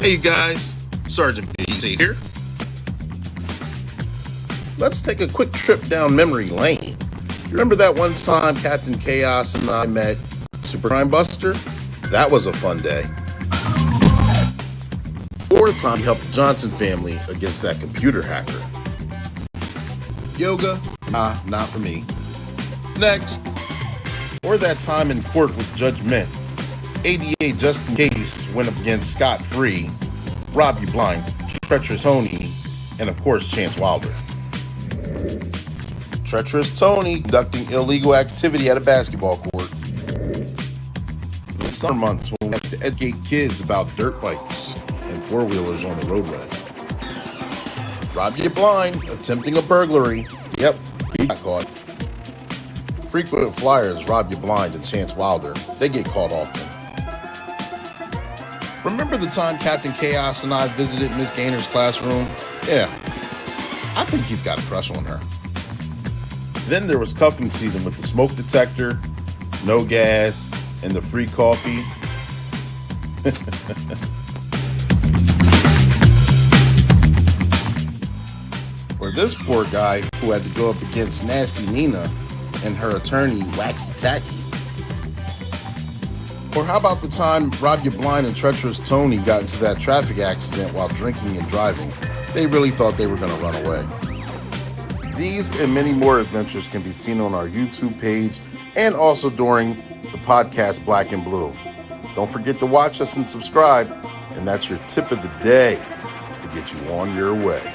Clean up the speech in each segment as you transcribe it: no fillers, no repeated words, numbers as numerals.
Hey you guys, Sergeant BT here. Let's take a quick trip down memory lane. Remember that one time Captain Chaos and I met Super Crime Buster? That was a fun day. Or the time he helped the Johnson family against that computer hacker. Yoga? Nah, not for me. Next. Or that time in court with Judge Mint. ADA just in case went up against Scott Free, Rob You Blind, Treacherous Tony, and of course Chance Wilder. Treacherous Tony conducting illegal activity at a basketball court. In the summer months when we had to educate kids about dirt bikes and four-wheelers on the roadway. Rob You Blind attempting a burglary. Yep, he got caught. Frequent flyers Rob You Blind and Chance Wilder, they get caught often. Remember the time Captain Chaos and I visited Miss Gaynor's classroom? Yeah, I think he's got a crush on her. Then there was cuffing season with the smoke detector, no gas, and the free coffee. Or this poor guy who had to go up against Nasty Nina and her attorney, Wacky Tacky. Or how about the time Rob You Blind and Treacherous Tony got into that traffic accident while drinking and driving? They really thought they were going to run away. These and many more adventures can be seen on our YouTube page and also during the podcast Black and Blue. Don't forget to watch us and subscribe, and that's your tip of the day to get you on your way.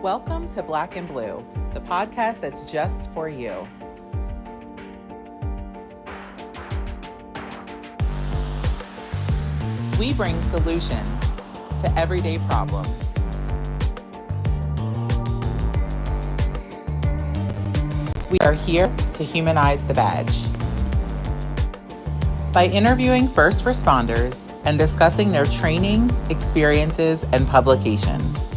Welcome to Black and Blue, the podcast that's just for you. We bring solutions to everyday problems. We are here to humanize the badge. By interviewing first responders and discussing their trainings, experiences, and publications.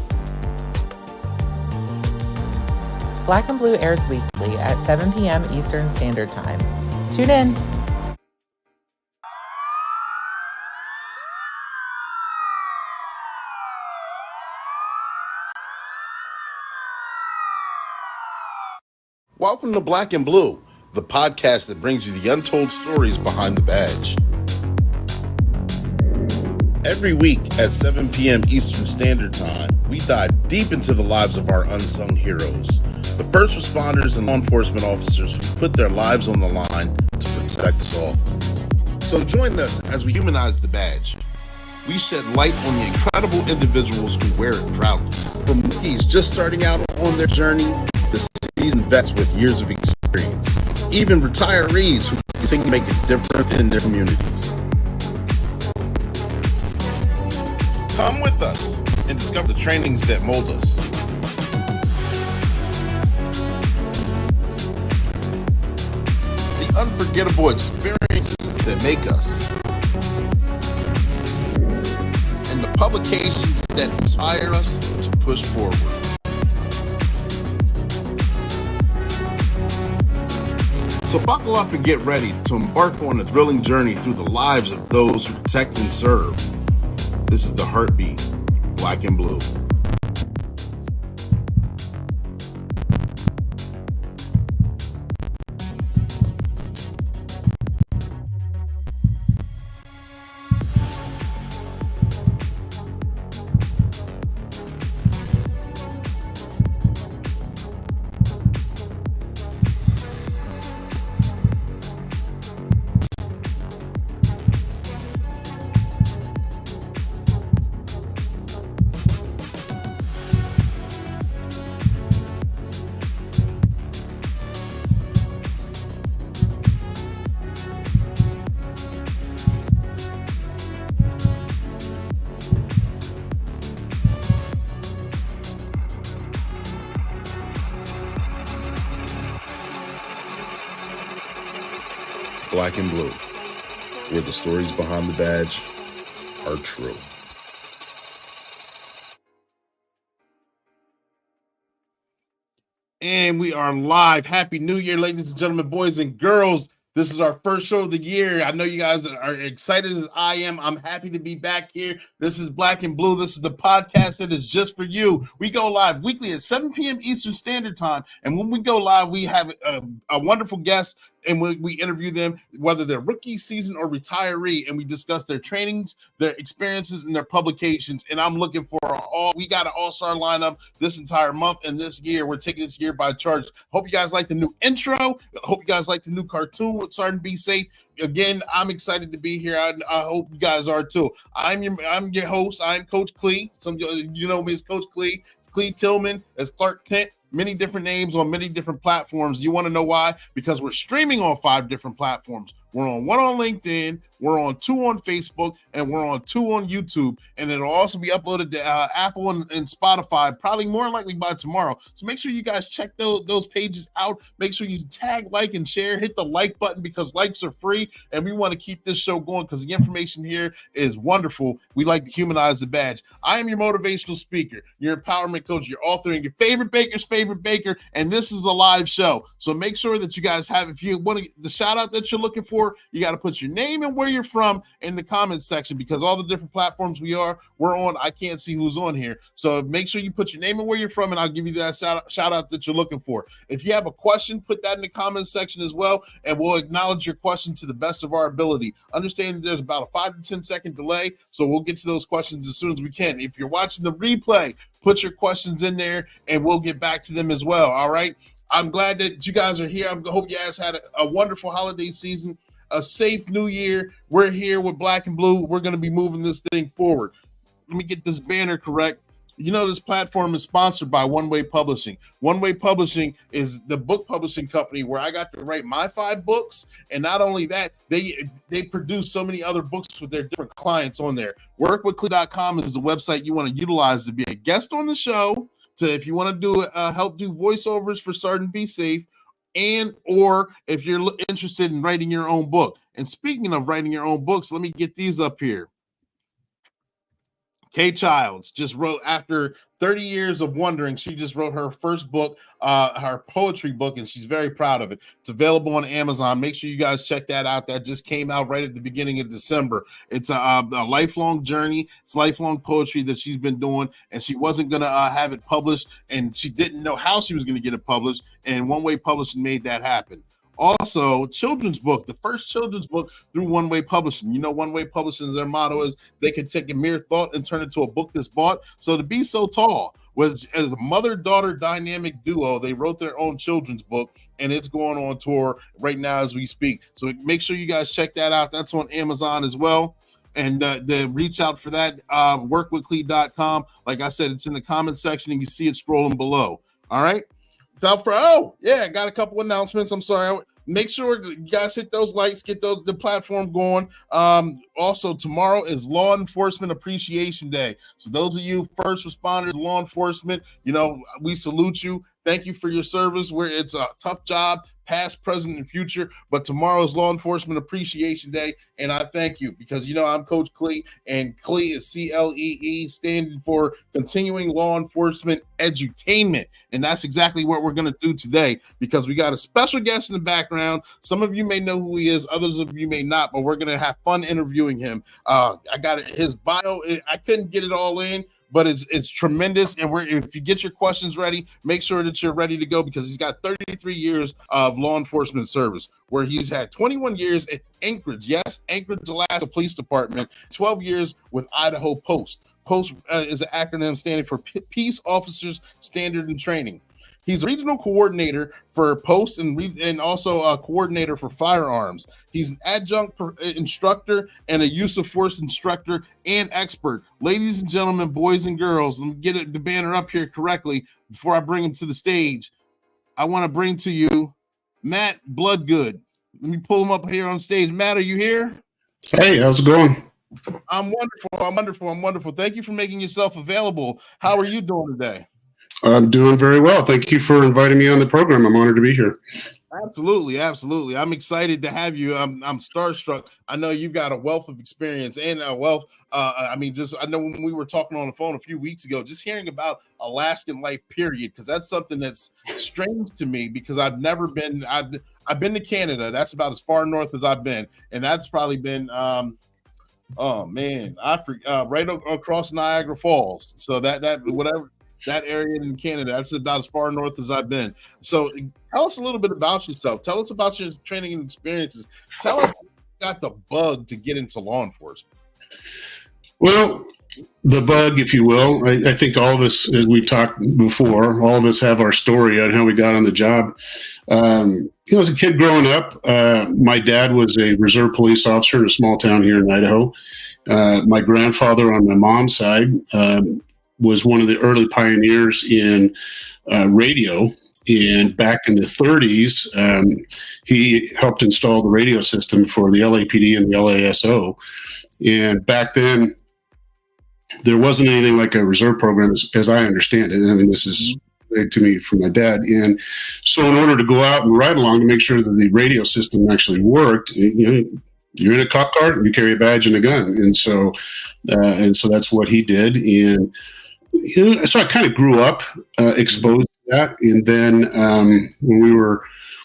Black and Blue airs weekly at 7 p.m. Eastern Standard Time. Tune in. Welcome to Black and Blue, the podcast that brings you the untold stories behind the badge. Every week at 7 p.m. Eastern Standard Time, we dive deep into the lives of our unsung heroes, the first responders and law enforcement officers who put their lives on the line to protect us all. So join us as we humanize the badge. We shed light on the incredible individuals who wear it proudly. From rookies just starting out on their journey to seasoned vets with years of experience. Even retirees who continue to make a difference in their communities. Come with us and discover the trainings that mold us. The unforgettable experiences that make us. And the publications that inspire us to push forward. So buckle up and get ready to embark on a thrilling journey through the lives of those who protect and serve. This is the Heartbeat, Black and Blue. Black and Blue, where the stories behind the badge are true. And we are live. Happy New Year, ladies and gentlemen, boys and girls. This is our first show of the year. I know you guys are excited as I am. I'm happy to be back here. This is Black and Blue. This is the podcast that is just for you. We go live weekly at 7 p.m. Eastern Standard Time. And when we go live, we have a wonderful guest, and we interview them, whether they're rookie season or retiree, and we discuss their trainings, their experiences, and their publications. And I'm looking for we got an all-star lineup this entire month and this year. We're taking this year by charge. Hope you guys like the new intro. Hope you guys like the new cartoon with Sergeant Be Safe. Again, I'm excited to be here. I hope you guys are too. I'm your host. I'm Coach Clee. Some you know me as Coach Clee. Clee Tillman as Clark Kent. Many different names on many different platforms. You want to know why? Because we're streaming on 5 different platforms. We're on 1 on LinkedIn, we're on 2 on Facebook, and we're on 2 on YouTube. And it'll also be uploaded to Apple and Spotify, probably more likely by tomorrow. So make sure you guys check those pages out. Make sure you tag, like, and share. Hit the like button because likes are free. And we want to keep this show going because the information here is wonderful. We like to humanize the badge. I am your motivational speaker, your empowerment coach, your author, and your favorite baker's favorite baker. And this is a live show. So make sure that you guys have, if you want the shout out that you're looking for, you got to put your name and where you're from in the comments section because all the different platforms we're on, I can't see who's on here. So make sure you put your name and where you're from, and I'll give you that shout out that you're looking for. If you have a question, put that in the comments section as well, and we'll acknowledge your question to the best of our ability. Understand there's about a 5 to 10 second delay, so we'll get to those questions as soon as we can. If you're watching the replay, put your questions in there, and we'll get back to them as well. All right. I'm glad that you guys are here. I hope you guys had a wonderful holiday season. A safe new year. We're here with Black and Blue. We're going to be moving this thing forward. Let me get this banner correct. You know, this platform is sponsored by One Way Publishing. One Way Publishing is the book publishing company where I got to write my 5 books. And not only that, they produce so many other books with their different clients on there. Workwithclee.com is the website you want to utilize to be a guest on the show. So if you want to do help do voiceovers for Sergeant Be Safe, and or if you're interested in writing your own book. And speaking of writing your own books, let me get these up here. Kay Childs just wrote, after 30 years of wondering, she just wrote her first book, her poetry book, and she's very proud of it. It's available on Amazon. Make sure you guys check that out. That just came out right at the beginning of December. It's a lifelong journey. It's lifelong poetry that she's been doing, and she wasn't going to have it published, and she didn't know how she was going to get it published, and One Way Publishing made that happen. Also, children's book, the first children's book through One Way Publishing. You know, One Way Publishing, their motto is they can take a mere thought and turn it into a book that's bought. So to be so tall, as a mother-daughter dynamic duo, they wrote their own children's book, and it's going on tour right now as we speak. So make sure you guys check that out. That's on Amazon as well. And reach out for that, workwithclee.com. Like I said, it's in the comment section, and you see it scrolling below. All right? I got a couple announcements. I'm sorry. Make sure you guys hit those likes, get the platform going. Also, tomorrow is Law Enforcement Appreciation Day. So those of you first responders, law enforcement, you know, we salute you. Thank you for your service. It's a tough job, past, present, and future. But tomorrow is Law Enforcement Appreciation Day, and I thank you because, you know, I'm Coach Clee, and Clee is CLEE, standing for Continuing Law Enforcement Edutainment. And that's exactly what we're going to do today because we got a special guest in the background. Some of you may know who he is. Others of you may not, but we're going to have fun interviewing him. I got his bio. I couldn't get it all in, but it's tremendous. And if you get your questions ready, make sure that you're ready to go because he's got 33 years of law enforcement service, where he's had 21 years at Anchorage. Yes, Anchorage, Alaska Police Department, 12 years with Idaho Post. Post is an acronym standing for Peace Officers Standard and Training. He's a regional coordinator for Post and also a coordinator for Firearms. He's an adjunct instructor and a use of force instructor and expert. Ladies and gentlemen, boys and girls, let me get the banner up here correctly before I bring him to the stage. I want to bring to you Matt Bloodgood. Let me pull him up here on stage. Matt, are you here? Hey, how's it going? I'm wonderful. Thank you for making yourself available. How are you doing today? I'm doing very well. Thank you for inviting me on the program. I'm honored to be here. Absolutely, absolutely. I'm excited to have you. I'm starstruck. I know you've got a wealth of experience and a wealth. I know when we were talking on the phone a few weeks ago, just hearing about Alaskan life, period, because that's something that's strange to me because I've never been. I've been to Canada. That's about as far north as I've been, and that's probably been. Oh man, right across Niagara Falls. So that whatever. That area in Canada, that's about as far north as I've been. So tell us a little bit about yourself. Tell us about your training and experiences. Tell us how you got the bug to get into law enforcement. Well, the bug, if you will, I think all of us, as we've talked before, all of us have our story on how we got on the job. As a kid growing up, my dad was a reserve police officer in a small town here in Idaho. My grandfather on my mom's side was one of the early pioneers in radio. And back in the 30s, he helped install the radio system for the LAPD and the LASO. And back then, there wasn't anything like a reserve program as I understand it. I mean, this is to me from my dad. And so in order to go out and ride along to make sure that the radio system actually worked, you're in a cop car and you carry a badge and a gun. And so that's what he did. And so I kind of grew up exposed to that. And then when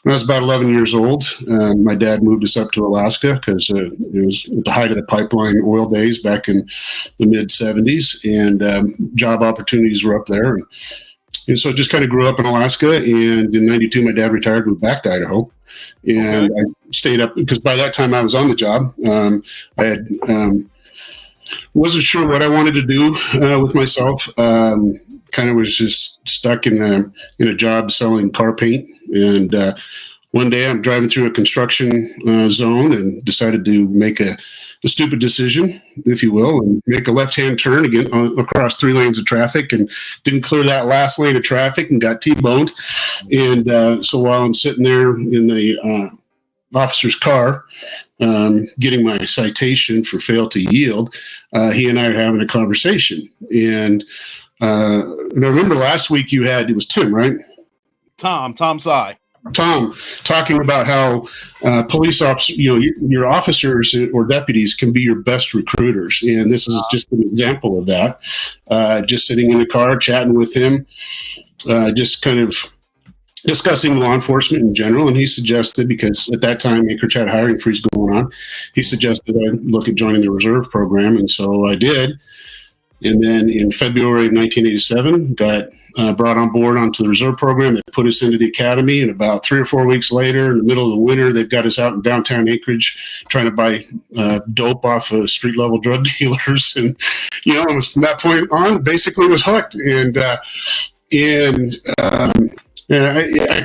I was about 11 years old, my dad moved us up to Alaska because it was at the height of the pipeline oil days back in the mid 70s, and job opportunities were up there. And so I just kind of grew up in Alaska. And in 92, my dad retired, moved back to Idaho. And I stayed up because by that time I was on the job. I had wasn't sure what I wanted to do with myself. Kind of was just stuck in a job selling car paint. And one day I'm driving through a construction zone and decided to make a stupid decision, if you will, and make a left-hand turn again across 3 lanes of traffic, and didn't clear that last lane of traffic and got T-boned. And so while I'm sitting there in the officer's car, getting my citation for fail to yield, he and I are having a conversation. And I remember last week it was Tim, right? Tom Sy. Tom talking about how police officers, your officers or deputies can be your best recruiters. And this is just an example of that. Just sitting in the car, chatting with him, just kind of discussing law enforcement in general. And he suggested, because at that time, Anchorage had a hiring freeze going on, he suggested I look at joining the reserve program. And so I did. And then in February of 1987, got brought on board onto the reserve program. They put us into the academy. And about 3 or 4 weeks later, in the middle of the winter, they've got us out in downtown Anchorage trying to buy dope off of street-level drug dealers. And, from that point on, basically was hooked. And I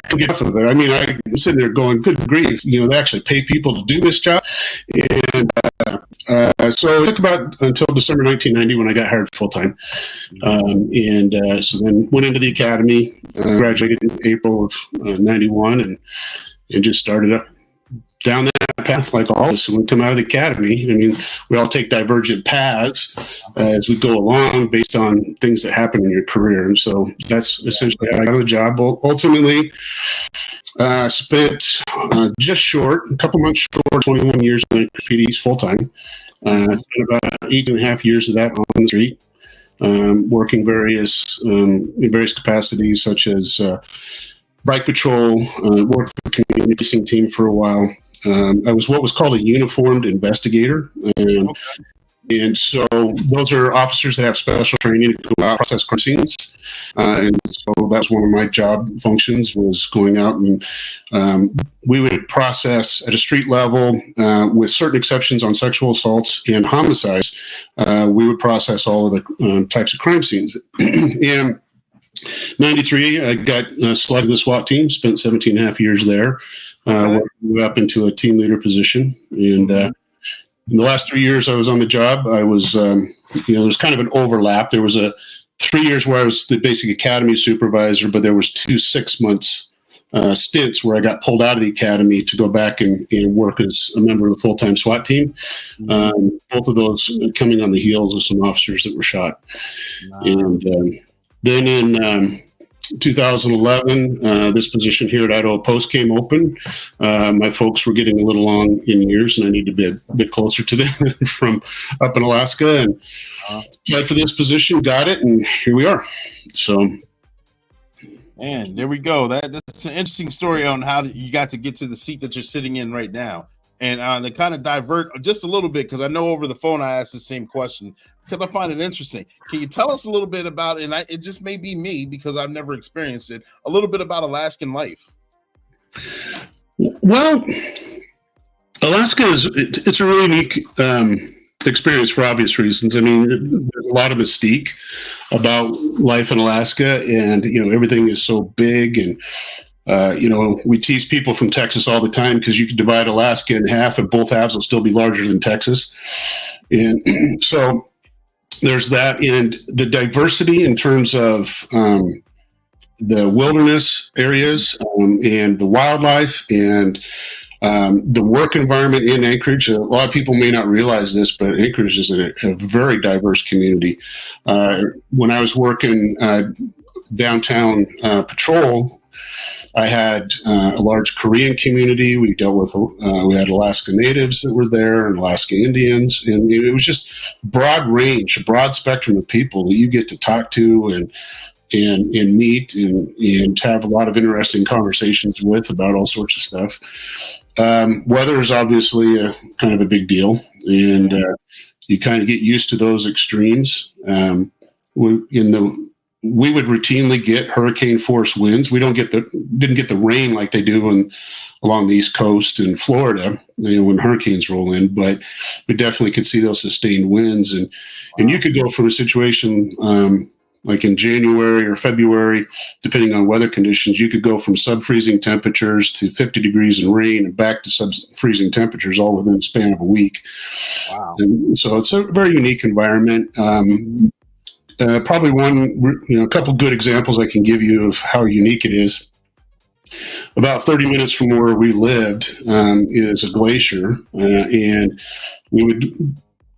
couldn't get off of it. I mean, I'm sitting there going, good grief, they actually pay people to do this job. And so it took about until December 1990 when I got hired full-time. So then went into the academy, graduated in April of 91, and just started up down that path like all of us. When we come out of the academy, I mean, we all take divergent paths as we go along based on things that happen in your career. And so that's essentially how I got on the job. Ultimately, spent just short, a couple months short, 21 years in the PDs full-time. Spent about 8.5 years of that on the street, working in various capacities, such as bike patrol, worked with the community policing team for a while. I was what was called a uniformed investigator. And so those are officers that have special training to go out process crime scenes. And so that's one of my job functions, was going out and we would process at a street level, with certain exceptions on sexual assaults and homicides. We would process all of the types of crime scenes. And 93, I got selected to the SWAT team, spent 17 and a half years there, working up into a team leader position. And in the last 3 years I was on the job, I was, there was kind of an overlap. There was 3 years where I was the basic academy supervisor, but there was 2 6-month stints where I got pulled out of the academy to go back and work as a member of the full-time SWAT team. Both of those coming on the heels of some officers that were shot. Nice. And then in 2011, this position here at Idaho Post came open. My folks were getting a little long in years, and I needed to be a bit closer to them from up in Alaska. And applied for this position, got it, and here we are. So, and there we go. That's an interesting story on how you got to get to the seat that you're sitting in right now. And to kind of divert just a little bit, because I know over the phone I asked the same question, because I find it interesting. Can you tell us a little bit about, and it just may be me because I've never experienced it, a little bit about Alaskan life? Well, Alaska it's a really unique experience for obvious reasons. I mean, there's a lot of mystique about life in Alaska, and everything is so big. And we tease people from Texas all the time because you could divide Alaska in half and both halves will still be larger than Texas. And so there's that. And the diversity in terms of the wilderness areas and the wildlife and the work environment in Anchorage. A lot of people may not realize this, but Anchorage is a very diverse community. When I was working downtown patrol, I had a large Korean community. We dealt with, we had Alaska Natives that were there and Alaska Indians. And it was just broad range, a broad spectrum of people that you get to talk to and meet and have a lot of interesting conversations with about all sorts of stuff. Weather is obviously kind of a big deal, and you kind of get used to those extremes. We would routinely get hurricane force winds. We didn't get the rain like they do along the East Coast and Florida, when hurricanes roll in, but we definitely could see those sustained winds. And you could go from a situation like in January or February, depending on weather conditions, you could go from sub-freezing temperatures to 50 degrees and rain and back to sub-freezing temperatures all within the span of a week. Wow. And so it's a very unique environment. Probably a couple good examples I can give you of how unique it is. About 30 minutes from where we lived is a glacier, and we would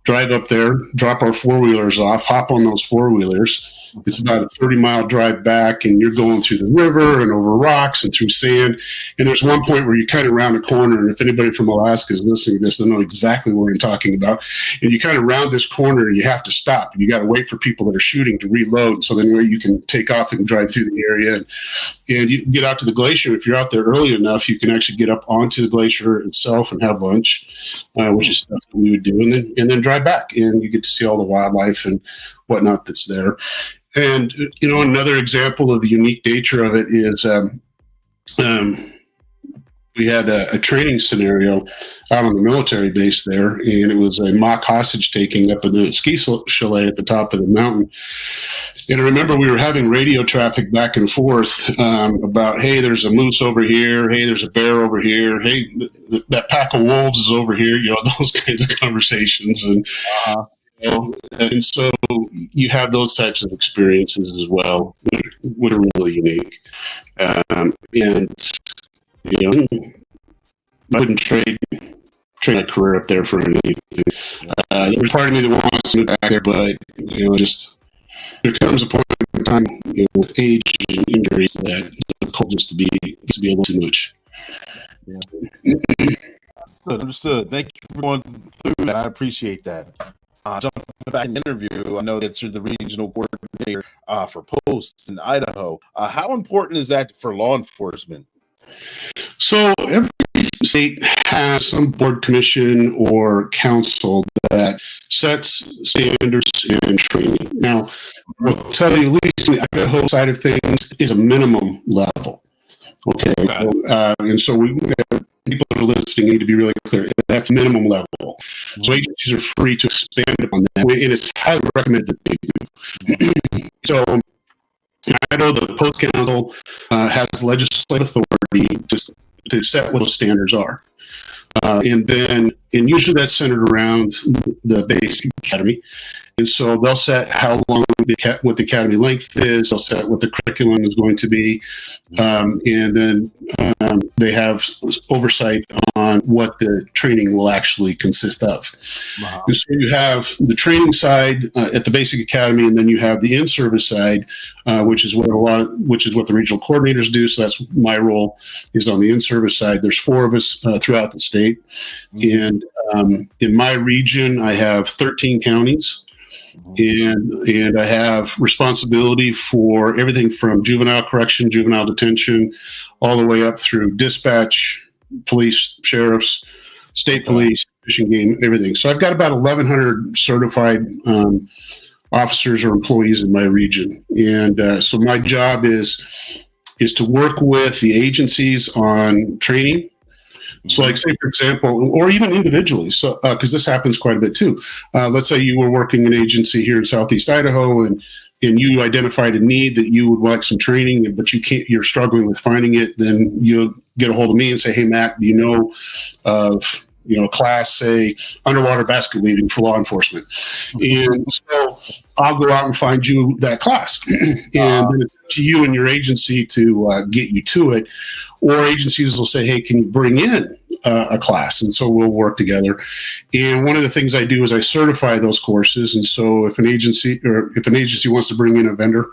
drive up there, drop our four-wheelers off, hop on those four-wheelers. It's about a 30-mile drive back, and you're going through the river and over rocks and through sand. And there's one point where you kind of round a corner, and if anybody from Alaska is listening to this, they'll know exactly what I'm talking about. And you kind of round this corner, and you have to stop. And you got to wait for people that are shooting to reload, so then you can take off and drive through the area. And you can get out to the glacier. If you're out there early enough, you can actually get up onto the glacier itself and have lunch, which is stuff that we would do, and then drive back, and you get to see all the wildlife and whatnot that's there. And another example of the unique nature of it is we had a training scenario out on the military base there, and it was a mock hostage taking up in the ski chalet at the top of the mountain. And I remember we were having radio traffic back and forth about, hey, there's a moose over here. Hey, there's a bear over here. Hey, that pack of wolves is over here. Those kinds of conversations. And so you have those types of experiences as well, which are really unique. And I wouldn't trade my career up there for anything. There was part of me that wants to move back there, but there comes a point in time with age and injuries that the cold just to be a little too much. Yeah. Understood. Thank you for going through that. I appreciate that. Jumping back in the interview, I know that you're the regional coordinator for Post in Idaho. How important is that for law enforcement? So every state has some board, commission, or council that sets standards and training. Now, I'll tell you, at least on the Idaho side of things, is a minimum level. Okay. And so people that are listening need to be really clear. That's minimum level. So agencies are free to expand upon that, and it's highly recommended that they do. So I know the Post Council has legislative authority to set what those standards are. And then and usually that's centered around the basic academy. And so they'll set how long what the academy length is. They'll set what the curriculum is going to be, and then they have oversight on what the training will actually consist of. Wow. And so you have the training side at the basic academy, and then you have the in-service side, which is what the regional coordinators do. So that's my role, is on the in-service side. There's 4 of us throughout the state, and in my region, I have 13 counties. And I have responsibility for everything from juvenile correction, juvenile detention, all the way up through dispatch, police, sheriffs, state police, fish and game, everything. So I've got about 1,100 certified officers or employees in my region. And so my job is to work with the agencies on training. So, like, say, for example, or even individually, so because this happens quite a bit too. Let's say you were working an agency here in Southeast Idaho, and you identified a need that you would like some training, but you're struggling with finding it. Then you'll get a hold of me and say, "Hey, Matt, do you know of class, say, underwater basket weaving for law enforcement?" And so I'll go out and find you that class, and then it's up to you and your agency to get you to it. Or agencies will say, "Hey, can you bring in a class?" And so we'll work together. And one of the things I do is I certify those courses. And so if an agency wants to bring in a vendor,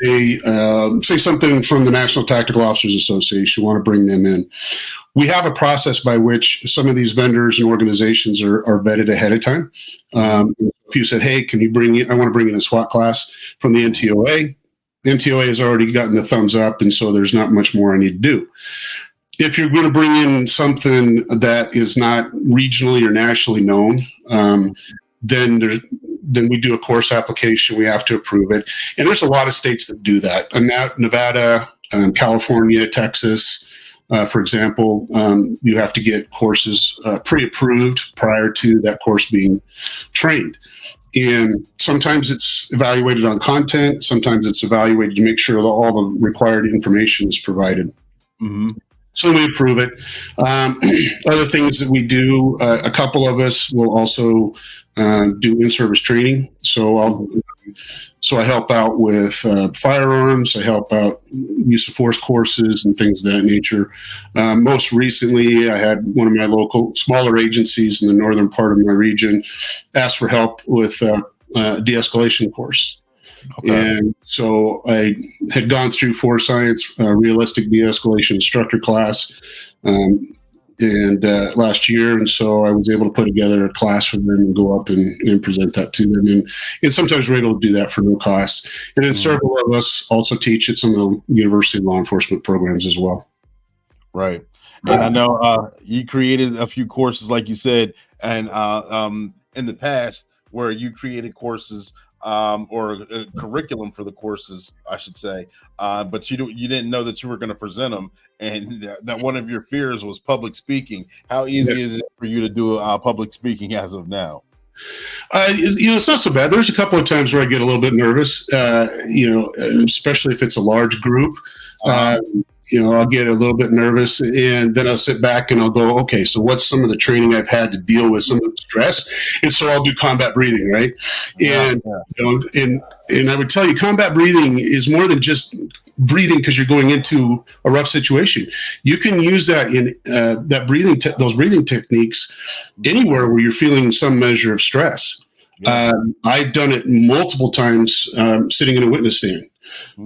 say something from the National Tactical Officers Association, want to bring them in, we have a process by which some of these vendors and organizations are vetted ahead of time. If you said, "Hey, can you I want to bring in a SWAT class from the NTOA," NTOA has already gotten the thumbs up, and so there's not much more I need to do. If you're going to bring in something that is not regionally or nationally known, then we do a course application. We have to approve it, and there's a lot of states that do that. Nevada, California, Texas, for example, you have to get courses pre-approved prior to that course being trained. And sometimes it's evaluated on content. Sometimes it's evaluated to make sure that all the required information is provided. Mm-hmm. So we approve it. Other things that we do, a couple of us will also do in-service training. So I help out with firearms. I help out use of force courses and things of that nature. Most recently, I had one of my local smaller agencies in the northern part of my region ask for help with a de-escalation course. Okay. And so I had gone through Force Science realistic de-escalation instructor class last year, and so I was able to put together a class for them and go up and present that to them. And sometimes we're able to do that for no cost. And then several of us also teach at some of the university law enforcement programs as well. Right. And I know you created a few courses, like you said, and in the past where you created courses or a curriculum for the courses, I should say, but you didn't know that you were going to present them, and that one of your fears was public speaking. How easy is it for you to do public speaking as of now? It's not so bad. There's a couple of times where I get a little bit nervous, especially if it's a large group. I'll get a little bit nervous, and then I'll sit back and I'll go, okay, so what's some of the training I've had to deal with some of the stress? And so I'll do combat breathing, right? And I would tell you, combat breathing is more than just breathing because you're going into a rough situation. You can use that in those breathing techniques anywhere where you're feeling some measure of stress. I've done it multiple times sitting in a witness stand.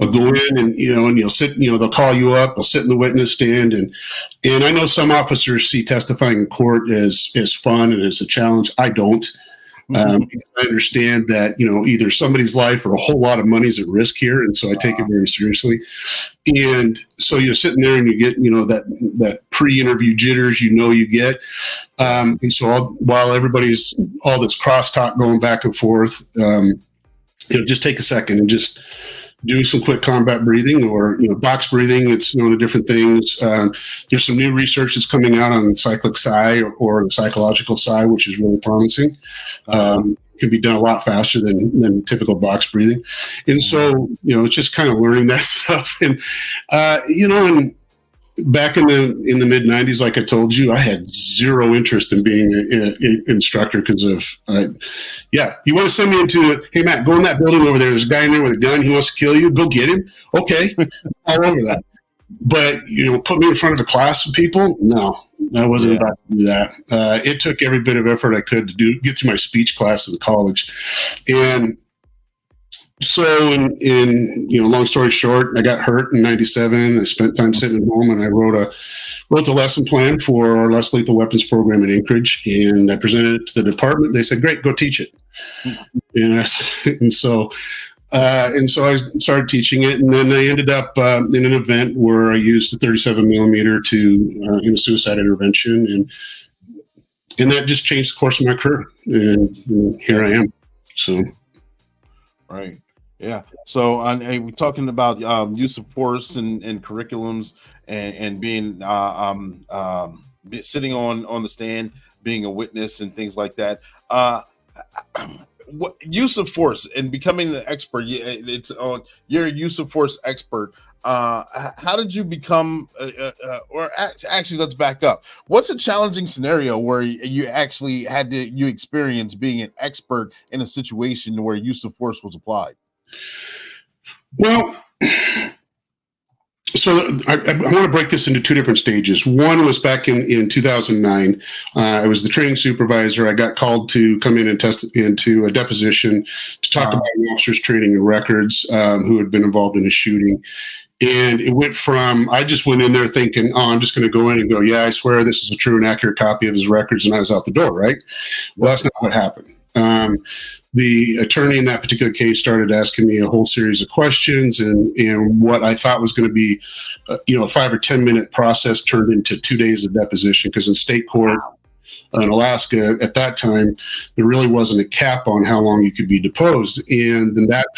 I'll go in and you'll sit, they'll call you up, I'll sit in the witness stand. And I know some officers see testifying in court as fun and as a challenge. I don't. I understand that, either somebody's life or a whole lot of money is at risk here. And so I take it very seriously. And so you're sitting there and you get, that pre-interview jitters, you get. And so while everybody's all this crosstalk going back and forth, just take a second and just do some quick combat breathing or box breathing. It's known to different things. There's some new research that's coming out on cyclic psi or the psychological psi, which is really promising. Can be done a lot faster than typical box breathing. And so, it's just kind of learning that stuff. And, and back in the mid '90s, like I told you, I had zero interest in being an instructor because of, you want to send me into, hey, Matt, go in that building over there. There's a guy in there with a gun. He wants to kill you. Go get him. Okay. All over that. But, put me in front of a class of people. No, I wasn't about to do that. It took every bit of effort I could to get through my speech class in college. And so in long story short, I got hurt in '97. I spent time sitting at home and I wrote the lesson plan for our less lethal weapons program in Anchorage, and I presented it to the department. They said, "Great, go teach it." And so I started teaching it, and then I ended up in an event where I used a 37 millimeter in a suicide intervention, and that just changed the course of my career, and here I am. So, right. Yeah. So we're talking about use of force and curriculums and being sitting on the stand, being a witness and things like that. What use of force and becoming an expert? It's on you're a use of force expert. How did you become? Or actually, let's back up. What's a challenging scenario where you actually you experience being an expert in a situation where use of force was applied? Well, so I want to break this into two different stages. One was back in 2009. I was the training supervisor. I got called to come in and test into a deposition to talk about an officer's training and records who had been involved in a shooting. And it went from, I just went in there thinking, I'm just going to go in and go, yeah, I swear this is a true and accurate copy of his records. And I was out the door, right? Well, that's not what happened. The attorney in that particular case started asking me a whole series of questions, and what I thought was going to be, a 5 or 10 minute process turned into 2 days of deposition, because in state court in Alaska at that time, there really wasn't a cap on how long you could be deposed. And then that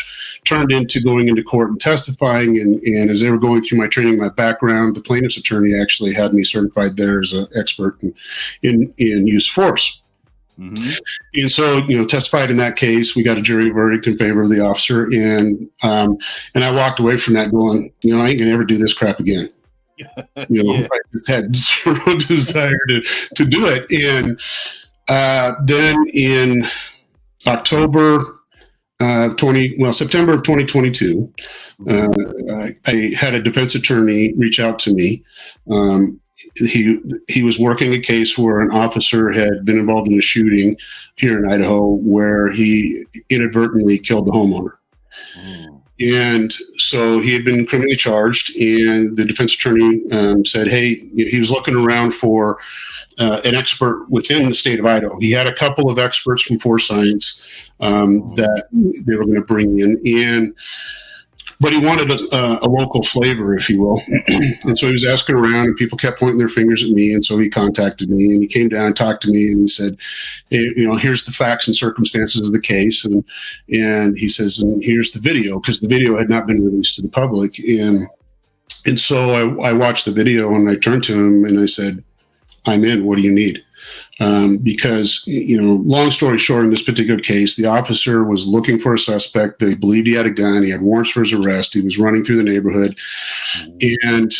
turned into going into court and testifying. And as they were going through my training, my background, the plaintiff's attorney actually had me certified there as an expert in use force. Mm-hmm. And so, testified in that case. We got a jury verdict in favor of the officer, and I walked away from that going, I ain't gonna ever do this crap again. I just had zero desire to do it. And then in September of 2022, I had a defense attorney reach out to me. He was working a case where an officer had been involved in a shooting here in Idaho where he inadvertently killed the homeowner. And so he had been criminally charged, and the defense attorney said, hey, he was looking around for an expert within the state of Idaho. He had a couple of experts from Force Science that they were going to bring in, but he wanted a local flavor, if you will. And so he was asking around, and people kept pointing their fingers at me. And so he contacted me, and he came down and talked to me, and he said, hey, here's the facts and circumstances of the case. And he says, and here's the video, because the video had not been released to the public. And so I watched the video, and I turned to him and I said, I'm in. What do you need? Because, long story short, in this particular case, the officer was looking for a suspect. They believed he had a gun. He had warrants for his arrest. He was running through the neighborhood, and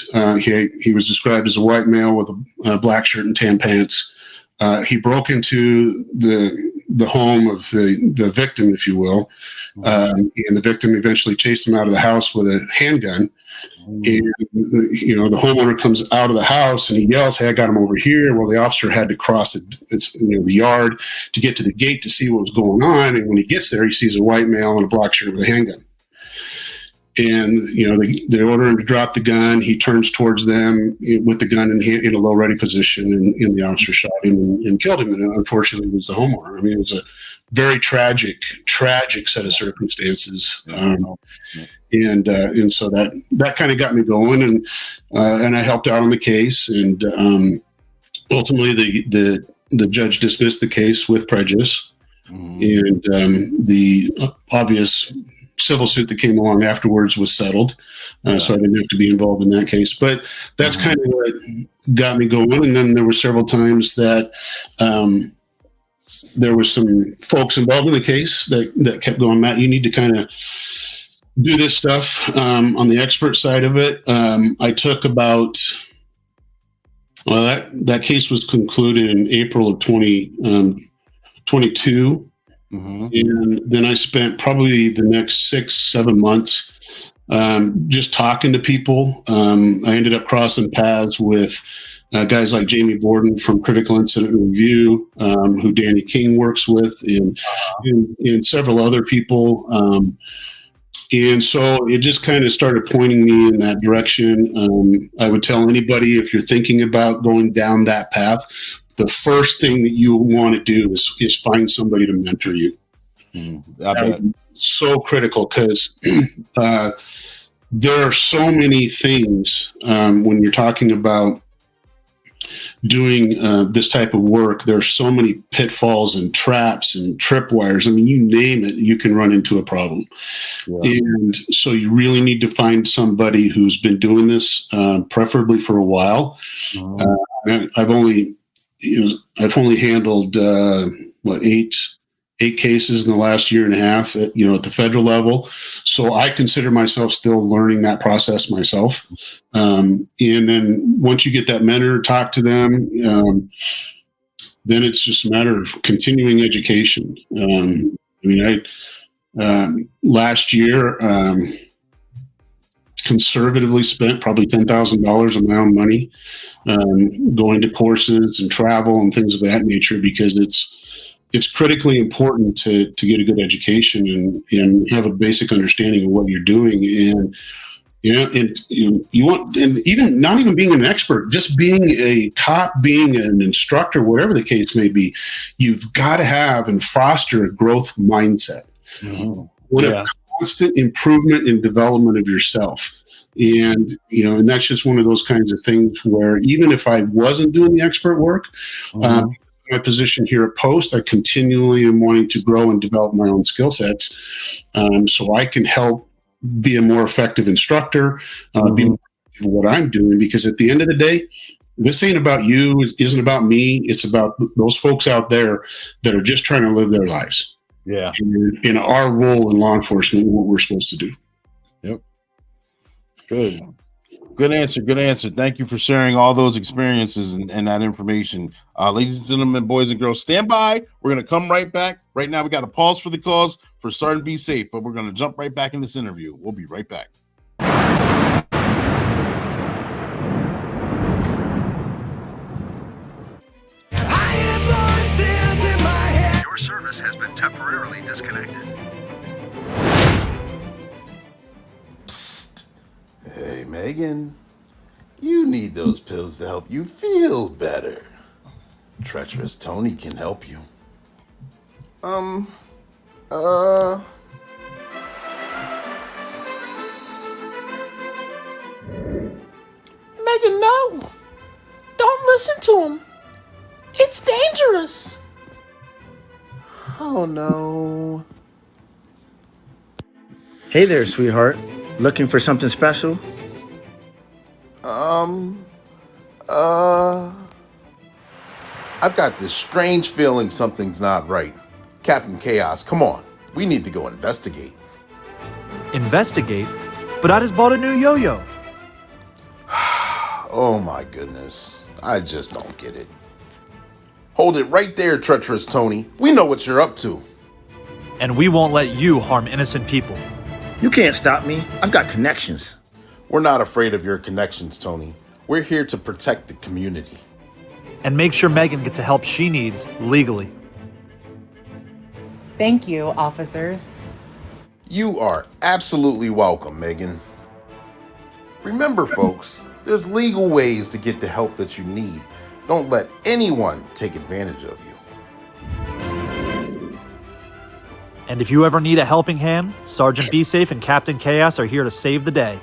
he was described as a white male with a black shirt and tan pants. He broke into the home of the victim, if you will, and the victim eventually chased him out of the house with a handgun. And the homeowner comes out of the house and he yells, hey, I got him over here. Well, the officer had to cross the yard to get to the gate to see what was going on. And when he gets there, he sees a white male in a black shirt with a handgun. And, they order him to drop the gun. He turns towards them with the gun in a low ready position, and the officer shot him and killed him. And unfortunately, it was the homeowner. I mean, it was a very tragic set of circumstances. And so that kind of got me going, and I helped out on the case. And ultimately, the judge dismissed the case with prejudice. And the obvious civil suit that came along afterwards was settled. So I didn't have to be involved in that case. But that's kind of what got me going. And then there were several times that there were some folks involved in the case that kept going, Matt, you need to kind of do this stuff on the expert side of it. I took about Well, that case was concluded in April of 2022. And then I spent probably the next 6-7 months just talking to people. I ended up crossing paths with guys like Jamie Borden from Critical Incident Review, who Danny King works with, and several other people. And so it just kind of started pointing me in that direction. I would tell anybody, if you're thinking about going down that path, the first thing that you want to do is find somebody to mentor you. So critical, because there are so many things when you're talking about doing this type of work. There are so many pitfalls and traps and tripwires. I mean, you name it, you can run into a problem. And so you really need to find somebody who's been doing this, preferably for a while. I've only handled eight cases in the last year and a half at the federal level. So I consider myself still learning that process myself. And then once you get that mentor, talk to them, then it's just a matter of continuing education. Last year, conservatively spent probably $10,000 of my own money, going to courses and travel and things of that nature, because it's critically important to get a good education and have a basic understanding of what you're doing. And you want, and even not even being an expert, just being a cop, being an instructor, whatever the case may be, you've got to have and foster a growth mindset. A constant improvement and development of yourself. And that's just one of those kinds of things where even if I wasn't doing the expert work, my position here at Post, I continually am wanting to grow and develop my own skill sets, so I can help be a more effective instructor, be more effective at what I'm doing. Because at the end of the day, this ain't about you, it isn't about me. It's about those folks out there that are just trying to live their lives. Yeah. In our role in law enforcement, what we're supposed to do. Yep. Good answer. Thank you for sharing all those experiences and that information. Ladies and gentlemen, boys and girls, stand by. We're going to come right back. Right now, we got to pause for the cause for Sergeant Be Safe, but we're going to jump right back in this interview. We'll be right back. Your service has been temporarily disconnected. Psst. Hey, Megan, you need those pills to help you feel better. Treacherous Tony can help you. Megan, no. Don't listen to him. It's dangerous. Oh, no. Hey there, sweetheart. Looking for something special? I've got this strange feeling something's not right. Captain Chaos, come on. We need to go investigate. Investigate? But I just bought a new yo-yo. Oh my goodness. I just don't get it. Hold it right there, Treacherous Tony. We know what you're up to. And we won't let you harm innocent people. You can't stop me. I've got connections. We're not afraid of your connections, Tony. We're here to protect the community. And make sure Megan gets the help she needs legally. Thank you, officers. You are absolutely welcome, Megan. Remember, folks, there's legal ways to get the help that you need. Don't let anyone take advantage of you. And if you ever need a helping hand, Sergeant Be Safe and Captain Chaos are here to save the day.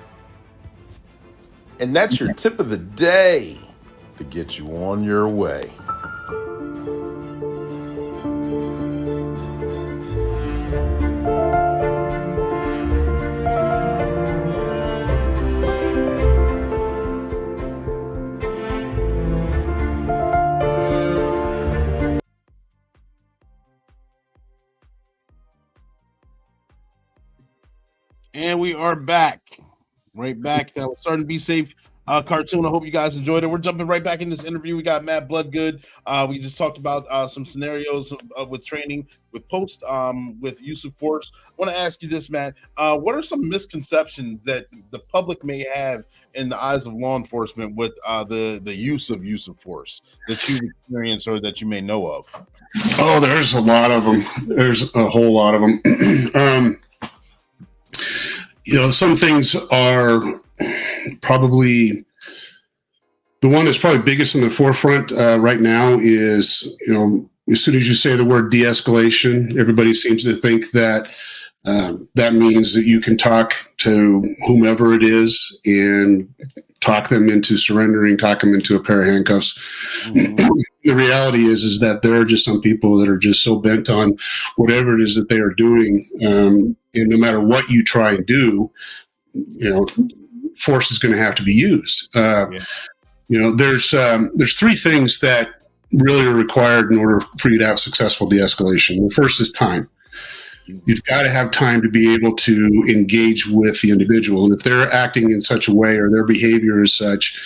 And that's your tip of the day to get you on your way. And we are back. Right back. That was Sergeant Be Safe, cartoon. I hope you guys enjoyed it. We're jumping right back in this interview. We got Matt Bloodgood. We just talked about some scenarios with training, with post, with use of force. I want to ask you this, Matt. What are some misconceptions that the public may have in the eyes of law enforcement with the use of force that you've experienced or that you may know of? Oh, there's a lot of them. There's a whole lot of them. Some things are probably the one that's probably biggest in the forefront right now is, as soon as you say the word de-escalation, everybody seems to think that that means that you can talk to whomever it is and talk them into surrendering, talk them into a pair of handcuffs. Mm-hmm. The reality is that there are just some people that are just so bent on whatever it is that they are doing. And no matter what you try and do, force is going to have to be used. There's three things that really are required in order for you to have successful de-escalation. The first is time. You've got to have time to be able to engage with the individual. And if they're acting in such a way or their behavior is such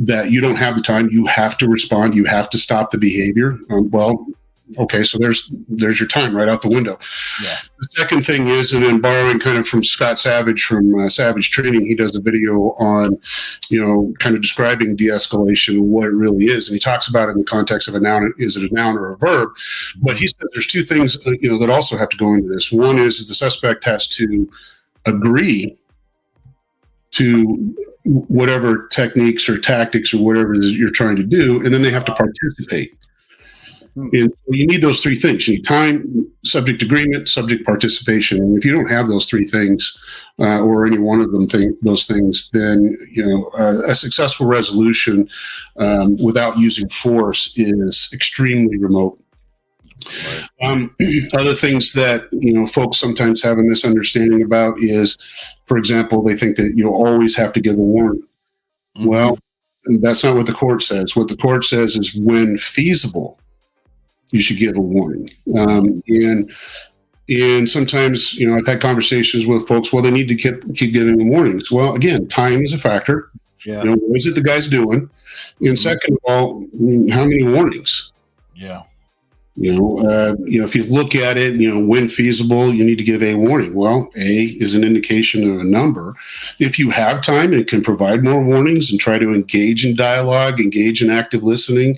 that you don't have the time, you have to respond. You have to stop the behavior. Okay, so there's your time right out the window. Yeah. The second thing is, and borrowing kind of from Scott Savage from Savage Training, he does a video on, kind of describing de-escalation and what it really is. And he talks about it in the context of a noun. Is it a noun or a verb? But he said there's two things, that also have to go into this. One is the suspect has to agree to whatever techniques or tactics or whatever it is you're trying to do, and then they have to participate. And you need those three things. You need time, subject agreement, subject participation. And if you don't have those three things, or any one of them, those things, then a successful resolution without using force is extremely remote. Right. Other things that folks sometimes have a misunderstanding about is, for example, they think that you'll always have to give a warning. Mm-hmm. Well, that's not what the court says. What the court says is when feasible, you should give a warning. And sometimes, I've had conversations with folks, well, they need to keep giving warnings. Well, again, time is a factor. Yeah. What is it the guy's doing? And second of all, how many warnings? Yeah. If you look at it, when feasible, you need to give a warning. Well, A is an indication of a number. If you have time and can provide more warnings and try to engage in dialogue, engage in active listening,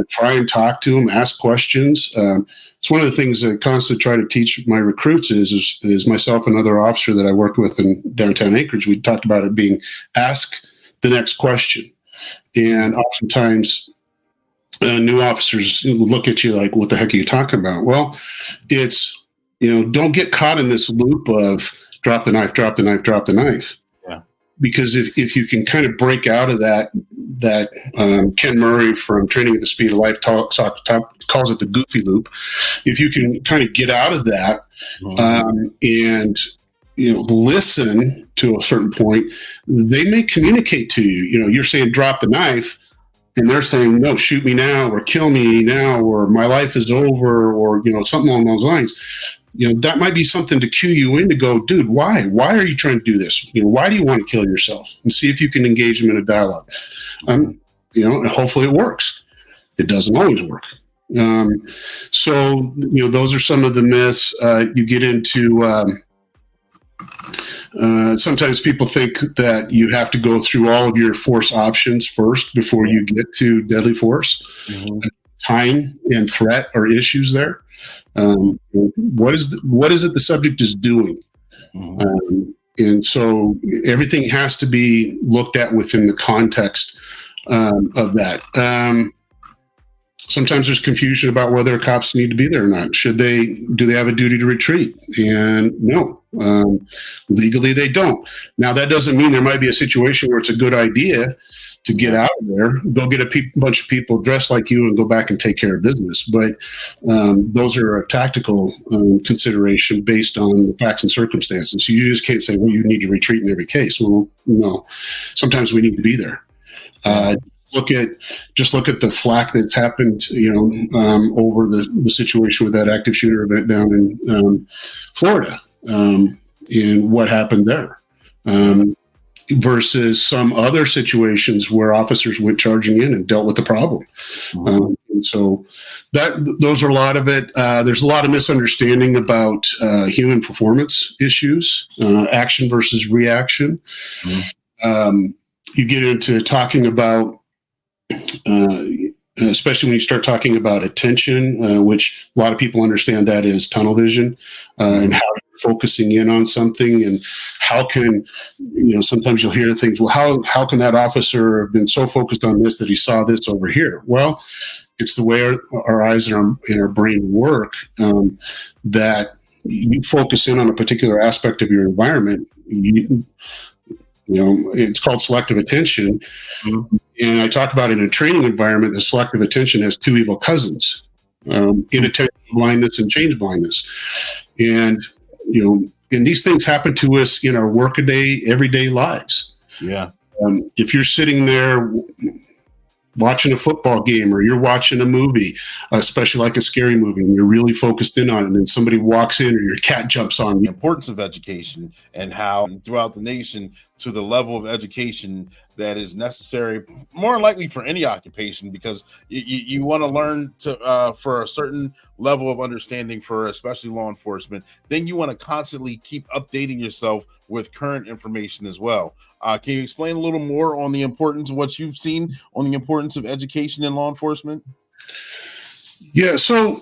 try and talk to them, ask questions. It's one of the things I constantly try to teach my recruits is myself and another officer that I worked with in downtown Anchorage. We talked about it being ask the next question. And oftentimes, new officers look at you like, what the heck are you talking about? Well, it's, don't get caught in this loop of drop the knife, drop the knife, drop the knife. Yeah. Because if you can kind of break out of that Ken Murray from Training at the Speed of Life calls it the goofy loop. If you can kind of get out of that and listen to a certain point, they may communicate to you. You're saying drop the knife, and they're saying, no, shoot me now, or kill me now, or my life is over, or, something along those lines. That might be something to cue you in to go, dude, why? Why are you trying to do this? Why do you want to kill yourself? And see if you can engage them in a dialogue. And hopefully it works. It doesn't always work. So, those are some of the myths. You get into... sometimes people think that you have to go through all of your force options first before you get to deadly force. Mm-hmm. Time and threat are issues there. What is it the subject is doing? Mm-hmm. And so everything has to be looked at within the context of that. Sometimes there's confusion about whether cops need to be there or not. Do they have a duty to retreat? And no, legally they don't. Now that doesn't mean there might be a situation where it's a good idea to get out of there, go get a bunch of people dressed like you and go back and take care of business. But those are a tactical consideration based on the facts and circumstances. So you just can't say, well, you need to retreat in every case. Well, no, sometimes we need to be there. Look at the flack that's happened, over the situation with that active shooter event down in Florida, and what happened there. versus some other situations where officers went charging in and dealt with the problem. And so those are a lot of it. There's a lot of misunderstanding about human performance issues, action versus reaction. You get into talking about, especially when you start talking about attention, which a lot of people understand that as tunnel vision, and how you're focusing in on something, and how can, sometimes you'll hear things, well, how can that officer have been so focused on this that he saw this over here? Well, it's the way our eyes and our brain work, that you focus in on a particular aspect of your environment. It's called selective attention. And I talk about in a training environment, the selective attention has two evil cousins, inattention blindness and change blindness. And, and these things happen to us in our workaday, everyday lives. Yeah. If you're sitting there watching a football game, or you're watching a movie, especially like a scary movie, and you're really focused in on it, and then somebody walks in or your cat jumps on The you. importance of education, and how throughout the nation, to the level of education that is necessary, more likely for any occupation, because you want to learn to for a certain level of understanding, for especially law enforcement. Then you want to constantly keep updating yourself with current information as well. Can you explain a little more on the importance of what you've seen on the importance of education in law enforcement? Yeah, so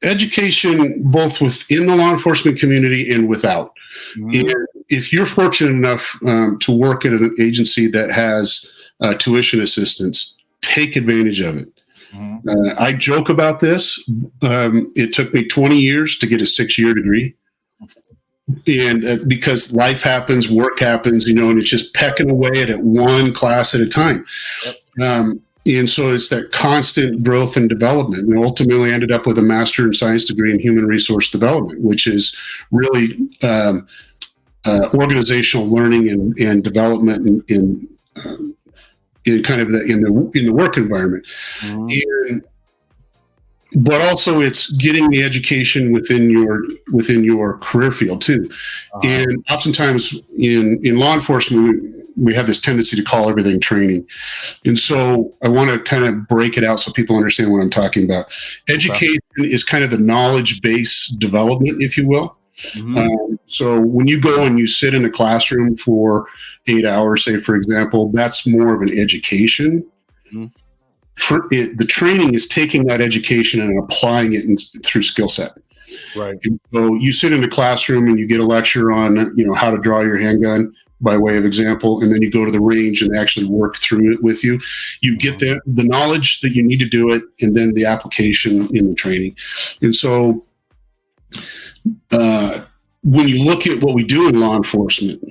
education both within the law enforcement community and without. And if you're fortunate enough to work at an agency that has tuition assistance, take advantage of it. I joke about this. It took me 20 years to get a 6-year degree. And because life happens, work happens, and it's just pecking away at it one class at a time. And so it's that constant growth and development. And ultimately ended up with a master in science degree in human resource development, which is really organizational learning and development in kind of in the work environment. But also it's getting the education within your career field too. And oftentimes in law enforcement, we have this tendency to call everything training. And so I want to kind of break it out so people understand what I'm talking about. Education is kind of the knowledge base development, if you will. So when you go and you sit in a classroom for 8 hours, say, for example, that's more of an education. The training is taking that education and applying it through skill set. Right. And so you sit in a classroom and you get a lecture on, how to draw your handgun by way of example, and then you go to the range and actually work through it with you. You get the knowledge that you need to do it, and then the application in the training. And so when you look at what we do in law enforcement,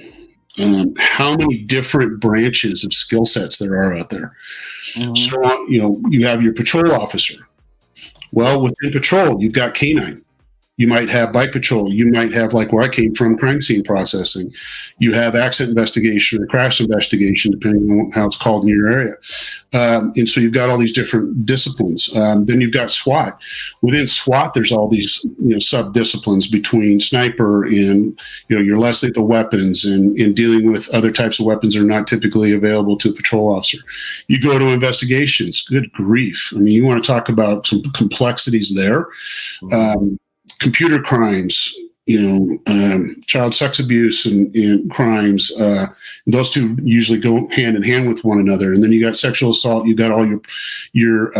how many different branches of skill sets there are out there. So, you have your patrol officer. Well, within patrol, you've got canine. You might have bike patrol. You might have, like where I came from, crime scene processing. You have accident investigation or crash investigation, depending on how it's called in your area. And so you've got all these different disciplines. Then you've got SWAT. Within SWAT, there's all these sub-disciplines between sniper and your less lethal weapons and dealing with other types of weapons that are not typically available to a patrol officer. You go to investigations. Good grief. I mean, you want to talk about some complexities there. Computer crimes, child sex abuse and crimes. Those two usually go hand in hand with one another. And then you got sexual assault. You got all your